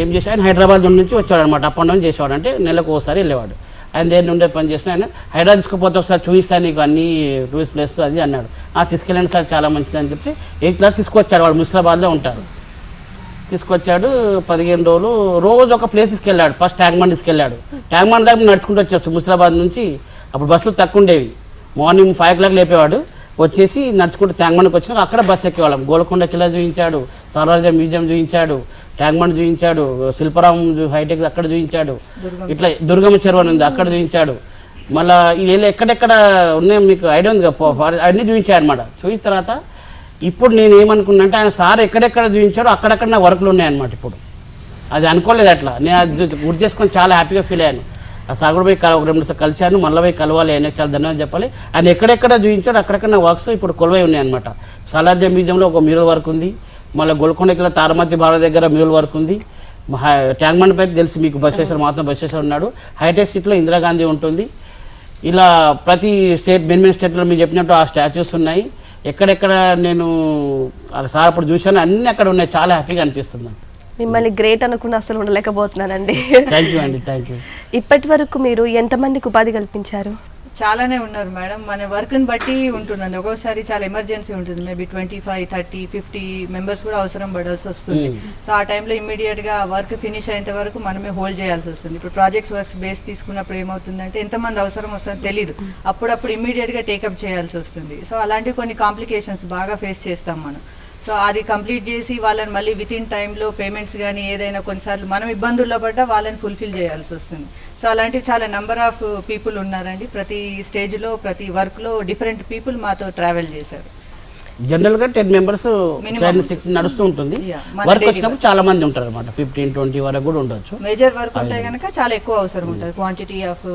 S2: ఏం చేశాడు, ఆయన హైదరాబాద్ నుంచి వచ్చాడు అనమాట. అప్ అండ్ డౌన్ చేసేవాడు, అంటే నెలకు ఒకసారి వెళ్ళేవాడు. ఆయన దేని ఉండే పని చేసిన ఆయన హైదరాబాద్ తీసుకుపోతే ఒకసారి చూపిస్తాను నీకు అన్ని టూరిస్ట్ ప్లేస్లు అది అన్నాడు. తీసుకెళ్ళండి సార్ చాలా మంచిది అని చెప్తే 8th క్లాస్ తీసుకొచ్చాడు. వాళ్ళు ముస్లాబాద్లో ఉంటారు. తీసుకొచ్చాడు 15 రోజులు రోజు ఒక ప్లేస్ తీసుకెళ్ళాడు. ఫస్ట్ ట్యాంక్ బండ్ తీసుకెళ్ళాడు. ట్యాంక్ బండ్ దాకా నడుచుకుంటూ వచ్చేచ్చు ముస్లాబాద్ నుంచి. అప్పుడు బస్సులు తక్కువ ఉండేవి. మార్నింగ్ 5 o'clock లేపేవాడు, వచ్చేసి నడుచుకుంటూ ట్యాంక్ బండ్కి వచ్చినాక అక్కడ బస్సు ఎక్కేవాళ్ళం. గోల్కొండ కిలా చూపించాడు, సాలార్జంగ్ మ్యూజియం చూపించాడు, ట్యాంక్ బండ్ చూపించాడు, శిల్పరాం హైటెక్ అక్కడ చూపించాడు, ఇట్లా దుర్గమ్మ చెరువు ఉంది అక్కడ చూపించాడు. మళ్ళీ వీళ్ళు ఎక్కడెక్కడ ఉన్నాయి మీకు ఐడియా ఉంది కదా, అన్నీ చూపించాడు అనమాట. చూసిన తర్వాత ఇప్పుడు నేను ఏమనుకున్నానంటే, ఆయన సార్ ఎక్కడెక్కడ చూపించాడో అక్కడక్కడ నా వర్క్లు ఉన్నాయన్నమాట. ఇప్పుడు అది అనుకోలేదు అట్లా, నేను అది గుర్తు చేసుకొని చాలా హ్యాపీగా ఫీల్ అయ్యాను. ఆ సార్ కూడా పోయి ఒక 2 సార్లు కలిశాను, మళ్ళీ పోయి కలవాలి, ఆయన చాలా ధన్యవాదాలు చెప్పాలి. ఆయన ఎక్కడెక్కడ చూపించాడు అక్కడక్కడ నా వర్క్స్ ఇప్పుడు కొలువై ఉన్నాయన్నమాట. సాలార్జంగ్ మ్యూజియంలో ఒక మ్యూరల్ వర్క్ ఉంది, మళ్ళీ గోల్కొండ కిలా తారమతి బావ దగ్గర మ్యూరల్ వర్క్ ఉంది. ట్యాంక్ బండ్ పైకి తెలుసు మీకు, బస్ స్టేషన్ మాత్రం బస్ స్టేషన్ ఉన్నాడు. హైటెక్ సిటీలో ఇందిరాగాంధీ ఉంటుంది. ఇలా ప్రతి మెయిన్ స్టేట్లో మీరు చెప్పినట్టు ఆ స్టాచ్యూస్ ఉన్నాయి. ఎక్కడెక్కడ నేను సార్ అప్పుడు చూశాను, అన్నీ అక్కడ ఉన్నాయి. చాలా హ్యాపీగా అనిపిస్తుంది.
S1: మిమ్మల్ని గ్రేట్ అనుకున్న అసలు ఉండలేకపోతున్నానండి.
S2: థ్యాంక్ యూ అండి, థ్యాంక్ యూ.
S1: ఇప్పటి వరకు మీరు ఎంతమందికి ఉపాధి కల్పించారు?
S3: చాలానే ఉన్నారు మేడం. మన వర్క్ని బట్టి ఉంటుందండి. ఒక్కోసారి చాలా ఎమర్జెన్సీ ఉంటుంది, మేబీ 25, 30, 50 మెంబర్స్ కూడా అవసరం పడాల్సి వస్తుంది. సో ఆ టైంలో ఇమ్మీడియట్గా వర్క్ ఫినిష్ అయ్యేంత వరకు మనమే హోల్డ్ చేయాల్సి వస్తుంది. ఇప్పుడు ప్రాజెక్ట్స్ వర్క్స్ బేస్ తీసుకున్నప్పుడు ఏమవుతుందంటే ఎంతమంది అవసరం వస్తుందో తెలియదు, అప్పుడప్పుడు ఇమ్మీడియట్గా టేకప్ చేయాల్సి వస్తుంది. సో అలాంటి కొన్ని కాంప్లికేషన్స్ బాగా ఫేస్ చేస్తాం మనం. సో అది కంప్లీట్ చేసి వాళ్ళని మళ్ళీ విత్ ఇన్ టైంలో పేమెంట్స్ కానీ ఏదైనా కొన్నిసార్లు మనం ఇబ్బందుల్లో పడ్డా వాళ్ళని ఫుల్ఫిల్ చేయాల్సి వస్తుంది. సో అలాంటివి చాలా నెంబర్ ఆఫ్ పీపుల్ ఉన్నారండి. ప్రతి స్టేజ్లో ప్రతి వర్క్లో డిఫరెంట్ పీపుల్ మాతో ట్రావెల్ చేశారు.
S2: జనరల్గా 10 మెంబర్స్ 6 నడుస్తూ ఉంటుంది. వర్క్ వచ్చినప్పుడు చాలా మంది ఉంటారు అనమాట, 15-20 వరకు కూడా ఉండొచ్చు.
S3: మేజర్ వర్క్ ఉంటే కనుక చాలా ఎక్కువ అవసరం ఉంటుంది, క్వాంటిటీ ఆఫ్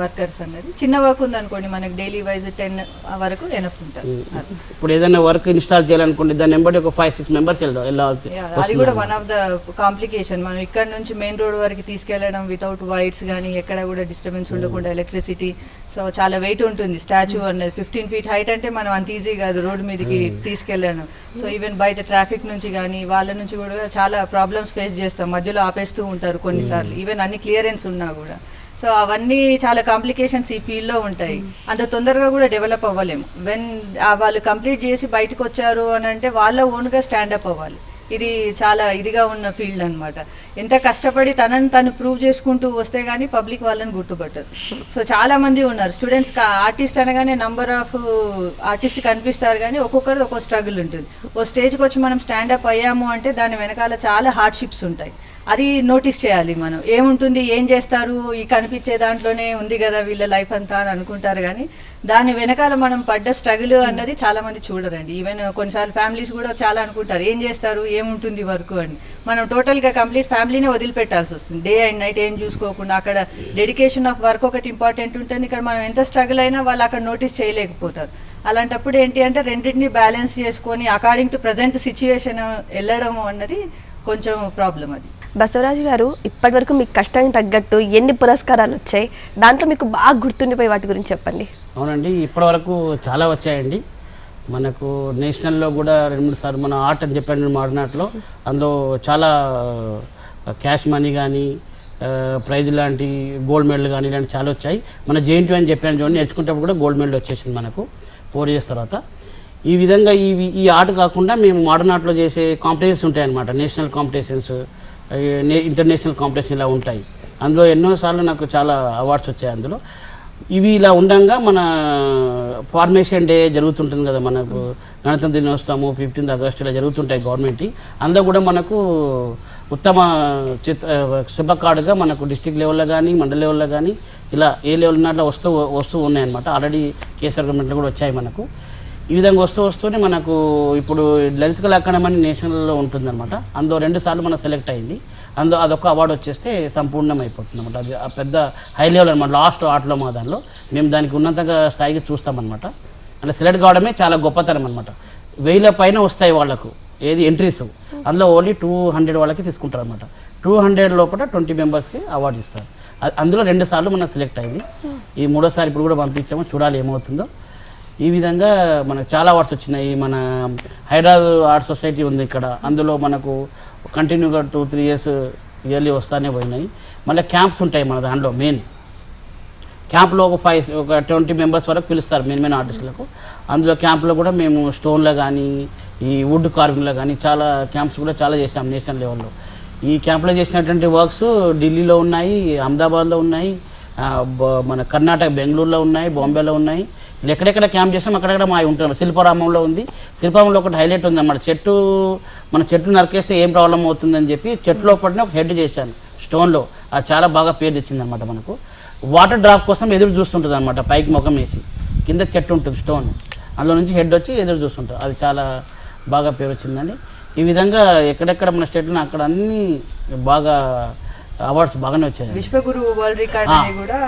S3: వర్కర్స్ అనేది. చిన్న వర్క్ ఉందనుకోండి మనకి డైలీ వైజ్ 10 వరకు ఎనఫ్ ఉంటుంది.
S2: ఇప్పుడు ఏదైనా వర్క్ ఇన్స్టాల్ చేయాలనుకోండి, దాన్ని ఎంబడి ఒక 5-6 మెంబర్స్ వెళ్ళాలి.
S3: అది కూడా వన్ ఆఫ్ ద కాంప్లికేషన్. మనం ఇక్కడ నుంచి మెయిన్ రోడ్ వరకు తీసుకెళ్లడం వితౌట్ వైర్స్ కానీ ఎక్కడ కూడా డిస్టర్బెన్స్ ఉండకుండా, ఎలక్ట్రిసిటీ. సో చాలా వెయిట్ ఉంటుంది. స్టాచ్యూ అనేది 15 feet హైట్ అంటే మనం అంత ఈజీ కాదు రోడ్ మీదకి తీసుకెళ్ళాను. సో ఈవెన్ బయట ట్రాఫిక్ నుంచి కానీ వాళ్ళ నుంచి కూడా చాలా ప్రాబ్లమ్స్ ఫేస్ చేస్తాం. మధ్యలో ఆపేస్తూ ఉంటారు కొన్నిసార్లు, ఈవెన్ అన్ని క్లియరెన్స్ ఉన్నా కూడా. సో అవన్నీ చాలా కాంప్లికేషన్స్ ఈ ఫీల్డ్లో ఉంటాయి. అంత తొందరగా కూడా డెవలప్ అవ్వలేము. వెన్ వాళ్ళు కంప్లీట్ చేసి బయటకు వచ్చారు అని అంటే వాళ్ళ ఓన్గా స్టాండప్ అవ్వాలి. ఇది చాలా ఇదిగా ఉన్న ఫీల్డ్ అనమాట. ఎంత కష్టపడి తనని తను ప్రూవ్ చేసుకుంటూ వస్తే కానీ పబ్లిక్ వాళ్ళని గుర్తుపట్టదు. సో చాలా మంది ఉన్నారు స్టూడెంట్స్. ఆర్టిస్ట్ అనగానే నంబర్ ఆఫ్ ఆర్టిస్ట్ కనిపిస్తారు కానీ ఒక్కొక్కరిది ఒక్కొక్క స్ట్రగుల్ ఉంటుంది. ఓ స్టేజ్కి వచ్చి మనం స్టాండప్ అయ్యాము అంటే దాని వెనకాల చాలా హార్డ్షిప్స్ ఉంటాయి. అది నోటీస్ చేయాలి మనం. ఏముంటుంది, ఏం చేస్తారు, ఈ కనిపించే దాంట్లోనే ఉంది కదా వీళ్ళ లైఫ్ అంతా అని అనుకుంటారు కానీ దాని వెనకాల మనం పడ్డ స్ట్రగుల్ అన్నది చాలా మంది చూడరండి. ఈవెన్ కొన్నిసార్లు ఫ్యామిలీస్ కూడా చాలా అనుకుంటారు ఏం చేస్తారు, ఏముంటుంది వర్క్ అని. మనం టోటల్గా కంప్లీట్ ఫ్యామిలీనే వదిలిపెట్టాల్సి వస్తుంది. డే అండ్ నైట్ ఏం చూసుకోకుండా అక్కడ డెడికేషన్ ఆఫ్ వర్క్ ఒకటి ఇంపార్టెంట్ ఉంటుంది. ఇక్కడ మనం ఎంత స్ట్రగుల్ అయినా వాళ్ళు అక్కడ నోటీస్ చేయలేకపోతారు. అలాంటప్పుడు ఏంటి అంటే రెండింటిని బ్యాలెన్స్ చేసుకొని అకార్డింగ్ టు ప్రజెంట్ సిచ్యువేషన్ వెళ్ళడం అన్నది కొంచెం ప్రాబ్లం. అది
S1: బసవరాజు గారు, ఇప్పటి వరకు మీకు కష్టానికి తగ్గట్టు ఎన్ని పురస్కారాలు వచ్చాయి, దాంట్లో మీకు బాగా గుర్తుండిపోయి వాటి గురించి చెప్పండి.
S2: అవునండి, ఇప్పటి వరకు చాలా వచ్చాయండి. మనకు నేషనల్లో కూడా 2-3 సార్లు మన ఆర్ట్ అని చెప్పాను మాడినాట్లో, అందులో చాలా క్యాష్ మనీ కానీ ప్రైజ్ లాంటి గోల్డ్ మెడల్ కానీ ఇలాంటి చాలా వచ్చాయి. మన జేఎన్టీ అని చెప్పాను చూడండి, నేర్చుకునేటప్పుడు కూడా గోల్డ్ మెడల్ వచ్చేసింది మనకు 4 years తర్వాత. ఈ విధంగా ఈ ఆర్ట్ కాకుండా మేము మోడర్న్ ఆర్ట్లో చేసే కాంపిటీషన్స్ ఉంటాయన్నమాట. నేషనల్ కాంపిటీషన్స్, ఇంటర్నేషనల్ కాంపిటీషన్ ఇలా ఉంటాయి. అందులో ఎన్నోసార్లు నాకు చాలా అవార్డ్స్ వచ్చాయి. అందులో ఇవి ఇలా ఉండగా మన ఫార్మేషన్ డే జరుగుతుంటుంది కదా, మనకు గణతంత్ర దినోత్సవము 15th August ఇలా జరుగుతుంటాయి గవర్నమెంట్. అందులో కూడా మనకు ఉత్తమ శిల్పకారుడుగా మనకు డిస్ట్రిక్ట్ లెవెల్లో కానీ మండల లెవెల్లో కానీ ఇలా ఏ లెవెల్ ఉన్నట్లు వస్తూ ఉన్నాయన్నమాట. ఆల్రెడీ కేసీఆర్ గవర్నమెంట్లో కూడా వచ్చాయి మనకు. ఈ విధంగా వస్తూనే మనకు ఇప్పుడు లలిత కళా అకాడమీ నేషనల్లో ఉంటుందన్నమాట. అందులో 2 సార్లు మనం సెలెక్ట్ అయింది. అందులో అదొక అవార్డు వచ్చేస్తే సంపూర్ణం అయిపోతుంది అనమాట. అది ఆ పెద్ద హై లెవెల్ అనమాట. లాస్ట్ ఆర్ట్లో మా దానిలో మేము దానికి ఉన్నతంగా స్థాయికి చూస్తామన్నమాట. అంటే సెలెక్ట్ కావడమే చాలా గొప్పతనం అనమాట. 1000 పైన వస్తాయి వాళ్ళకు ఏది ఎంట్రీస్. అందులో ఓన్లీ 200 వాళ్ళకి తీసుకుంటారు అనమాట. 200 లోపల 20 మెంబర్స్కి అవార్డు ఇస్తారు. అందులో 2 సార్లు మనం సెలెక్ట్ అయింది. ఈ 3వ సారి ఇప్పుడు కూడా పంపించాము, చూడాలి ఏమవుతుందో. ఈ విధంగా మనకు చాలా అవార్డ్స్ వచ్చినాయి. మన హైదరాబాద్ ఆర్ట్ సొసైటీ ఉంది ఇక్కడ, అందులో మనకు కంటిన్యూగా 2-3 years ఇయర్లీ వస్తానే పోయినాయి. మళ్ళీ క్యాంప్స్ ఉంటాయి మన దాంట్లో. మెయిన్ క్యాంప్లో ఒక 20 మెంబర్స్ వరకు పిలుస్తారు మెయిన్ ఆర్టిస్టులకు. అందులో క్యాంప్లో కూడా మేము స్టోన్లో కానీ ఈ వుడ్ కార్వింగ్లో కానీ చాలా క్యాంప్స్ కూడా చాలా చేసాం నేషనల్ లెవెల్లో. ఈ క్యాంప్లో చేసినటువంటి వర్క్స్ ఢిల్లీలో ఉన్నాయి, అహ్మదాబాద్లో ఉన్నాయి, మన కర్ణాటక బెంగళూరులో ఉన్నాయి, బాంబేలో ఉన్నాయి. ఎక్కడెక్కడ క్యాంప్ చేస్తాం అక్కడక్కడ మా ఉంటున్నాం. శిల్పారామంలో ఉంది. శిల్పారామంలో ఒకటి హైలైట్ ఉంది అన్నమాట. మన చెట్టు నరికేస్తే ఏం ప్రాబ్లం అవుతుందని చెప్పి చెట్టులో పడిన ఒక హెడ్ చేశాను స్టోన్లో. అది చాలా బాగా పేరు తెచ్చింది అనమాట. మనకు వాటర్ డ్రాప్ కోసం ఎదురు చూస్తుంటుంది అనమాట. పైకి ముఖం వేసి కింద చెట్టు ఉంటుంది స్టోన్, అందులో నుంచి హెడ్ వచ్చి ఎదురు చూస్తుంటుంది. అది చాలా బాగా పేరు వచ్చిందండి. ఈ విధంగా ఎక్కడెక్కడ మన స్టేట్లో అక్కడ అన్నీ బాగా అవార్డ్స్ బాగానే వచ్చాయి.
S3: విశ్వగురు వరల్డ్ రికార్డ్ అని కూడా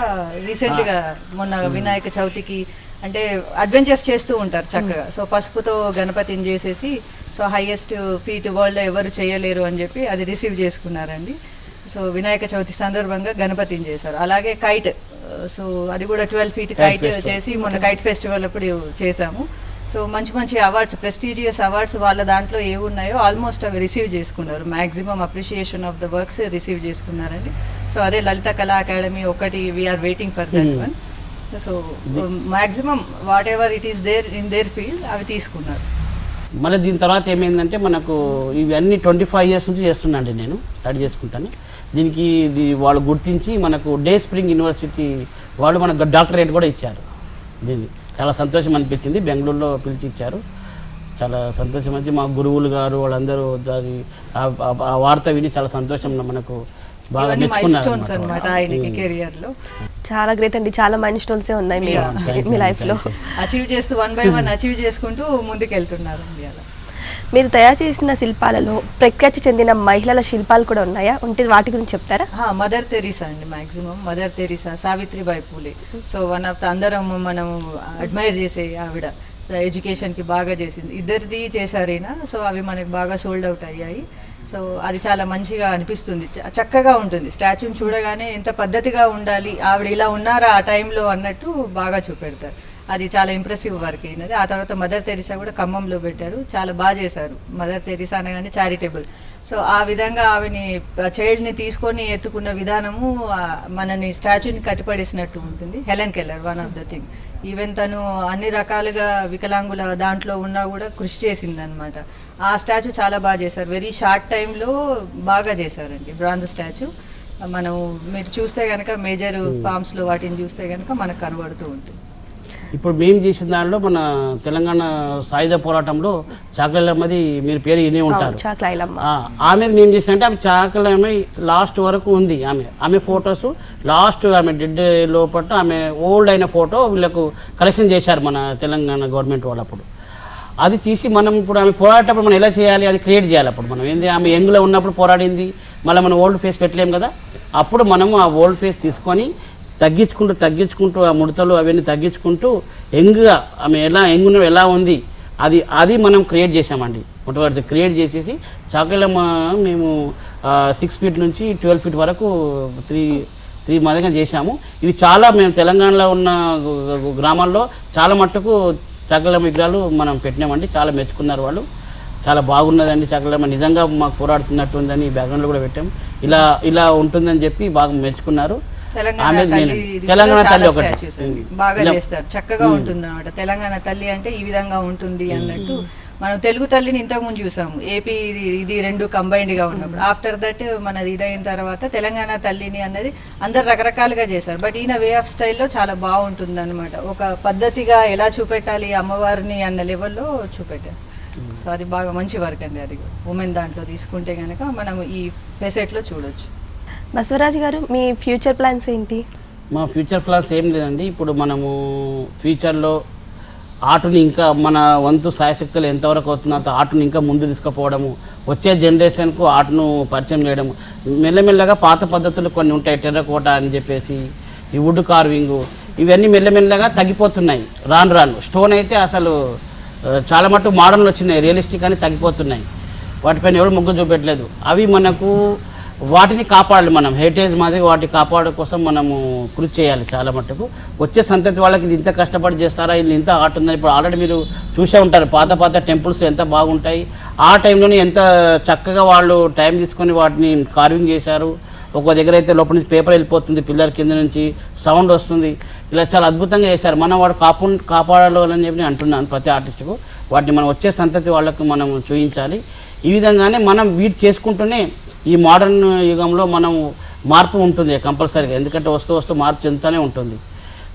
S3: రీసెంట్గా మొన్న వినాయక చవితికి అంటే అడ్వెంచర్స్ చేస్తూ ఉంటారు చక్కగా. సో పసుపుతో గణపతిని చేసేసి సో హైయెస్ట్ ఫీట్ వరల్డ్లో ఎవరు చేయలేరు అని చెప్పి అది రిసీవ్ చేసుకున్నారండి. సో వినాయక చవితి సందర్భంగా గణపతిని చేశారు. అలాగే కైట్, సో అది కూడా 12 feet కైట్ చేసి మొన్న కైట్ ఫెస్టివల్ అప్పుడు చేశాము. సో మంచి అవార్డ్స్, ప్రెస్టీజియస్ అవార్డ్స్ వాళ్ళ దాంట్లో ఏ ఉన్నాయో ఆల్మోస్ట్ అవి రిసీవ్ చేసుకున్నారు. Maximum appreciation of the works receive చేసుకున్నారండి. సో అదే లలిత కళా అకాడమీ ఒకటి we are waiting for that one. So maximum whatever it is there in their field అవి తీసుకున్నారు.
S2: మళ్ళీ దీని తర్వాత ఏమైందంటే మనకు ఇవన్నీ 25 years నుంచి చేస్తున్నాండి నేను స్టడీ చేసుకుంటాను. దీనికి ఇది వాళ్ళు గుర్తించి మనకు డే స్ప్రింగ్ యూనివర్సిటీ వాళ్ళు మనకు డాక్టరేట్ కూడా ఇచ్చారు. దీన్ని చాలా సంతోషం అనిపించింది. బెంగళూరులో పిలిచి ఇచ్చారు. చాలా సంతోషం వచ్చి మా గురువులు గారు వాళ్ళందరూ అది ఆ వార్త విని చాలా సంతోషం మనకు బాగా
S3: కెరియర్ లో
S1: చాలా గ్రేట్ అండి. చాలా మైల్ స్టోన్సే ఉన్నాయి మీ లైఫ్ లో.
S3: అచీవ్ చేస్తూ 1 by 1 అచీవ్ చేసుకుంటూ ముందుకెళ్తున్నారు.
S1: మీరు తయారు చేసిన శిల్పాలలో ప్రఖ్యాతి చెందిన మహిళల శిల్పాలు కూడా ఉన్నాయా? ఉంటే వాటి గురించి చెప్తారా?
S3: మదర్ తెరీసా అండి. Maximum mother Teresa, Savitribai Phule. So one of the అందరం మనం అడ్మైర్ చేసే ఆవిడ. ఎడ్యుకేషన్కి బాగా చేసింది. ఇద్దరిది చేశారైనా. సో అవి మనకి బాగా సోల్డ్ అవుట్ అయ్యాయి. సో అది చాలా మంచిగా అనిపిస్తుంది. చక్కగా ఉంటుంది. స్టాచ్యూని చూడగానే ఎంత పద్ధతిగా ఉండాలి, ఆవిడ ఇలా ఉన్నారా ఆ టైంలో అన్నట్టు బాగా చూపెడతారు. అది చాలా ఇంప్రెసివ్ వర్క్ అయినది. ఆ తర్వాత మదర్ తెరీసా కూడా ఖమ్మంలో పెట్టారు. చాలా బాగా చేశారు. మదర్ తెరీసా అనగానే చారిటబుల్. సో ఆ విధంగా ఆవిని చైల్డ్ని తీసుకొని ఎత్తుకున్న విధానము మనని స్టాచ్యూని కట్టిపడేసినట్టు ఉంటుంది. Helen Keller one of the thing. Even తను అన్ని రకాలుగా వికలాంగుల దాంట్లో ఉన్నా కూడా కృషి చేసిందనమాట. ఆ స్టాచ్యూ చాలా బాగా చేశారు. వెరీ షార్ట్ టైంలో బాగా చేశారండి. బ్రాంజ్ స్టాచ్యూ మనం మీరు చూస్తే కనుక మేజర్ ఫార్మ్స్లో వాటిని చూస్తే కనుక మనకు కనబడుతూ ఉంటుంది.
S2: ఇప్పుడు మేము చేసిన దానిలో మన తెలంగాణ సాయుధ పోరాటంలో చాకలమ్మది మీరు పేరు వినే ఉంటారు. ఆమె మేము చేసినట్టే ఆమె చాకలమ్మ లాస్ట్ వరకు ఉంది. ఆమె ఫొటోస్ లాస్ట్ ఆమె డెడ్ లోపల ఆమె ఓల్డ్ అయిన ఫోటో వీళ్ళకు కలెక్షన్ చేశారు మన తెలంగాణ గవర్నమెంట్ వాళ్ళు. అప్పుడు అది తీసి మనం ఇప్పుడు ఆమె పోరాటప్పుడు మనం ఎలా చేయాలి అది క్రియేట్ చేయాలి. అప్పుడు మనం ఏంది ఆమె యంగ్లో ఉన్నప్పుడు పోరాడింది, మళ్ళీ మనం ఓల్డ్ ఫేస్ పెట్టలేము కదా. అప్పుడు మనము ఆ ఓల్డ్ ఫేస్ తీసుకొని తగ్గించుకుంటూ ఆ ముడతలు అవన్నీ తగ్గించుకుంటూ యంగ్గా ఆమె ఎలా ఉంది అది మనం క్రియేట్ చేసామండి. మొట్టమొదటి క్రియేట్ చేసేసి చాకలమ్మ మేము 6 feet నుంచి 12 feet వరకు 3 మధ్యగా చేశాము. ఇవి చాలా మేము తెలంగాణలో ఉన్న గ్రామాల్లో చాలా మట్టుకు చాకలమ్మ విగ్రహాలు మనం పెట్టినామండి. చాలా మెచ్చుకున్నారు వాళ్ళు. చాలా బాగున్నదండి చాకలమ్మ, నిజంగా మాకు పోరాడుతున్నట్టు ఉందని బ్యాక్గ్రౌండ్లో కూడా పెట్టాము. ఇలా ఉంటుందని చెప్పి బాగా మెచ్చుకున్నారు.
S3: తెలంగాణ తల్లి ఒకటి బాగా చేస్తారు. చక్కగా ఉంటుంది అన్నమాట. తెలంగాణ తల్లి అంటే ఈ విధంగా ఉంటుంది అన్నట్టు. మనం తెలుగు తల్లిని ఇంతకుముందు చూసాము. ఏపీ ఇది 2 కంబైన్డ్గా ఉన్నప్పుడు. ఆఫ్టర్ దట్ మనది ఇదైన తర్వాత తెలంగాణ తల్లిని అన్నది అందరు రకరకాలుగా చేశారు. బట్ ఈయన వే ఆఫ్ స్టైల్లో చాలా బాగుంటుంది అనమాట. ఒక పద్ధతిగా ఎలా చూపెట్టాలి అమ్మవారిని అన్న లెవెల్లో చూపెట్టారు. సో అది బాగా మంచి వర్క్ అండి. అది ఉమెన్ దాంట్లో తీసుకుంటే కనుక మనం ఈ ఫెసెట్లో చూడొచ్చు.
S1: బసవరాజు గారు, మీ ఫ్యూచర్ ప్లాన్స్ ఏంటి?
S2: మా ఫ్యూచర్ ప్లాన్స్ ఏం లేదండి. ఇప్పుడు మనము ఫ్యూచర్లో ఆర్ట్ని ఇంకా మన వంతు సాయశక్తులు ఎంతవరకు అవుతుందో అంత ఆర్ట్ని ఇంకా ముందు తీసుకుపోవడము, వచ్చే జనరేషన్కు ఆర్ట్ను పరిచయం చేయడము. మెల్లమెల్లగా పాత పద్ధతులు కొన్ని ఉంటాయి, టెర్రకోట అని చెప్పేసి, ఈ వుడ్ కార్వింగు, ఇవన్నీ మెల్లమెల్లగా తగ్గిపోతున్నాయి. రాను స్టోన్ అయితే అసలు చాలా మటుకు మోడర్న్ వచ్చినాయి, రియలిస్టిక్ అని తగ్గిపోతున్నాయి. వాటిపైన ఎవరు మొగ్గు చూపెట్టలేదు. అవి మనకు వాటిని కాపాడాలి. మనం హెరిటేజ్ మాదిరి వాటిని కాపాడడం కోసం మనము కృషి చేయాలి. చాలా మట్టుకు వచ్చే సంతతి వాళ్ళకి ఇది ఇంత కష్టపడి చేస్తారా, ఇది ఇంత ఆర్ట్ ఉందని. ఇప్పుడు ఆల్రెడీ మీరు చూసే ఉంటారు పాత టెంపుల్స్ ఎంత బాగుంటాయి. ఆ టైంలోనే ఎంత చక్కగా వాళ్ళు టైం తీసుకొని వాటిని కార్వింగ్ చేశారు. ఒక దగ్గర అయితే లోపల నుంచి పేపర్ వెళ్ళిపోతుంది, పిల్లర్ కింద నుంచి సౌండ్ వస్తుంది. ఇలా చాలా అద్భుతంగా చేశారు. మనం వాడు కాపాడాలని చెప్పి అంటున్నాను ప్రతి ఆర్టిస్టుకు. వాటిని మనం వచ్చే సంతతి వాళ్ళకు మనం చూపించాలి. ఈ విధంగానే మనం వీటి చేసుకుంటూనే ఈ మోడర్న్ యుగంలో మనం మార్పు ఉంటుంది కంపల్సరీగా. ఎందుకంటే వస్తూ మార్పు చెందుతూనే ఉంటుంది.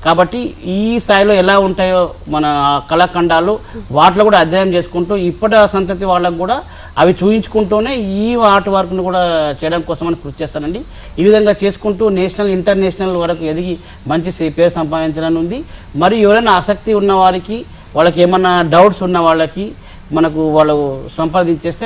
S2: కాబట్టి ఈ స్థాయిలో ఎలా ఉంటాయో మన కళాఖండాలు వాటిలో కూడా అధ్యయనం చేసుకుంటూ ఇప్పటి సంతతి వాళ్ళకు కూడా అవి చూపించుకుంటూనే ఈ ఆర్ట్ వర్క్ను కూడా చేయడం కోసమని కృషి చేస్తానండి. ఈ విధంగా చేసుకుంటూ నేషనల్ ఇంటర్నేషనల్ వరకు ఎదిగి మంచి పేరు సంపాదించాలని ఉంది. మరియు ఎవరైనా ఆసక్తి ఉన్న వారికి, వాళ్ళకి ఏమన్నా డౌట్స్ ఉన్న వాళ్ళకి మనకు వాళ్ళు సంప్రదించేస్తే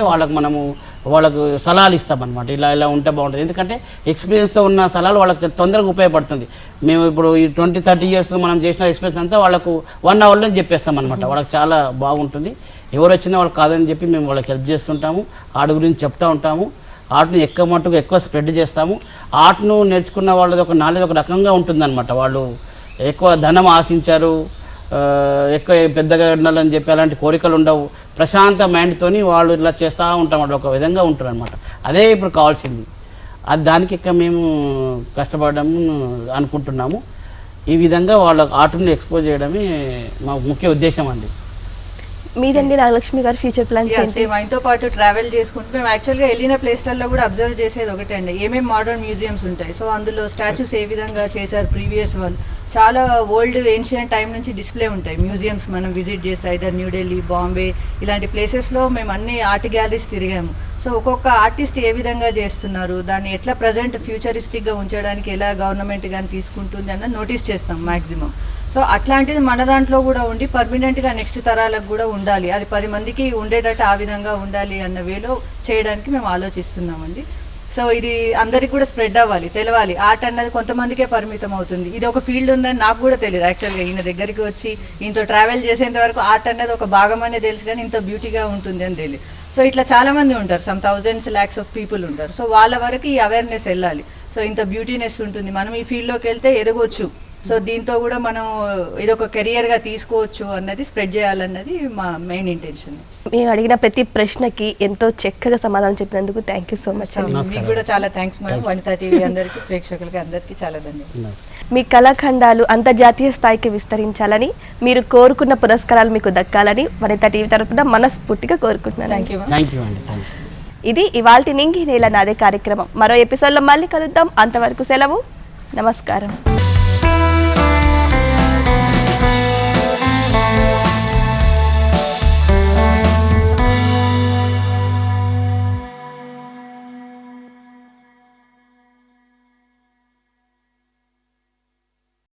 S2: వాళ్ళకు సలహాలు ఇస్తామన్నమాట. ఇలా ఉంటే బాగుంటుంది. ఎందుకంటే ఎక్స్పీరియన్స్తో ఉన్న సలహాలు వాళ్ళకి తొందరగా ఉపయోగపడుతుంది. మేము ఇప్పుడు ఈ 20-30 years మనం చేసిన ఎక్స్పీరియన్స్ అంతా వాళ్ళకు 1 hourలో చెప్పేస్తామన్నమాట. వాళ్ళకి చాలా బాగుంటుంది. ఎవరు వచ్చినా వాళ్ళు కాదని చెప్పి మేము వాళ్ళకి హెల్ప్ చేస్తుంటాము. ఆర్ట్ గురించి చెప్తూ ఉంటాము. ఆర్ట్ని ఎక్కువ స్ప్రెడ్ చేస్తాము. ఆర్ట్ను నేర్చుకున్న వాళ్ళది ఒక నాలెడ్జ్ ఒక రకంగా ఉంటుందన్నమాట. వాళ్ళు ఎక్కువ ధనం ఆశించారు, ఎక్కువ పెద్దగా ఉండాలని చెప్పి అలాంటి కోరికలు ఉండవు. ప్రశాంత మైండ్తోని వాళ్ళు ఇలా చేస్తూ ఉంటాం. ఒక విధంగా ఉంటారు అనమాట. అదే ఇప్పుడు కావాల్సింది. దానికి మేము కష్టపడడం అనుకుంటున్నాము. ఈ విధంగా వాళ్ళ ఆర్ట్ని ఎక్స్పోజ్ చేయడమే మా ముఖ్య ఉద్దేశం అండి.
S1: మీదండి నాగలక్ష్మి గారు ఫ్యూచర్ ప్లాన్స్ ఏంటి?
S3: సేమ్ ఆయనతో పాటు ట్రావెల్ చేసుకుంటూ మేము యాక్చువల్గా వెళ్ళిన ప్లేస్లలో కూడా అబ్జర్వ్ చేసేది ఒకటే అండి, ఏమేమి మోడర్న్ మ్యూజియంస్ ఉంటాయి. సో అందులో స్టాచ్యూస్ ఏ విధంగా చేశారు ప్రీవియస్ వాళ్ళు, చాలా ఓల్డ్ ఏన్షియంట్ టైం నుంచి డిస్ప్లే ఉంటాయి మ్యూజియంస్. మనం విజిట్ చేస్తే ఐదర్ న్యూఢిల్లీ, బాంబే ఇలాంటి ప్లేసెస్లో మేము అన్ని ఆర్ట్ గ్యాలరీస్ తిరిగాము. సో ఒక్కొక్క ఆర్టిస్ట్ ఏ విధంగా చేస్తున్నారు, దాన్ని ఎట్లా ప్రజెంట్ ఫ్యూచరిస్టిక్గా ఉంచడానికి ఎలా గవర్నమెంట్ కానీ తీసుకుంటుంది అన్నది నోటీస్ చేస్తాం మ్యాక్సిమం. సో అట్లాంటిది మన దాంట్లో కూడా ఉండి పర్మనెంట్గా నెక్స్ట్ తరాలకు కూడా ఉండాలి, అది 10 మందికి ఉండేటట్టు ఆ విధంగా ఉండాలి అన్న వేలో చేయడానికి మేము ఆలోచిస్తున్నామండి. సో ఇది అందరికి కూడా స్ప్రెడ్ అవ్వాలి, తెలవాలి. ఆర్ట్ అన్నది కొంతమందికే పరిమితం అవుతుంది. ఇది ఒక ఫీల్డ్ ఉందని నాకు కూడా తెలియదు యాక్చువల్గా. ఈయన దగ్గరికి వచ్చి ఈయనతో ట్రావెల్ చేసేంత వరకు ఆర్ట్ అనేది ఒక భాగం అనే తెలుసు, కానీ ఇంత బ్యూటీగా ఉంటుంది అని తెలియదు. సో ఇట్లా చాలామంది ఉంటారు, some thousands lakhs of people ఉంటారు. సో వాళ్ళ వరకు ఈ అవేర్నెస్ వెళ్ళాలి. సో ఇంత బ్యూటీనెస్ ఉంటుంది, మనం ఈ ఫీల్డ్లోకి వెళ్తే ఎదగొచ్చు, సో దీంతో కూడా మనం ఇదొక కెరియర్గా తీసుకోవచ్చు అన్నది స్ప్రెడ్ చేయాలన్నది మా మెయిన్ ఇంటెన్షన్.
S1: మేము అడిగిన ప్రతి ప్రశ్నకి ఎంతో చక్కగా సమాధానం చెప్పినందుకు థ్యాంక్ యూ సో మచ్.
S3: మీకు కూడా చాలా థ్యాంక్స్ మేడం. వనితా టీవీ అందరికీ, ప్రేక్షకులకి అందరికీ చాలా ధన్యవాదాలు.
S1: మీ కళాఖండాలు అంతర్జాతీయ స్థాయికి విస్తరించాలని, మీరు కోరుకున్న పురస్కారాలు మీకు దక్కాలని వనితా టీవీ తరపున మనస్ఫూర్తిగా కోరుకుంటున్నాను.
S3: Thank you.
S2: థ్యాంక్ యూ అండి.
S1: ఇది ఇవాల్టి నింగి నేల నాదే కార్యక్రమం. మరో ఎపిసోడ్లో మళ్ళీ కలుద్దాం. అంతవరకు సెలవు. నమస్కారం.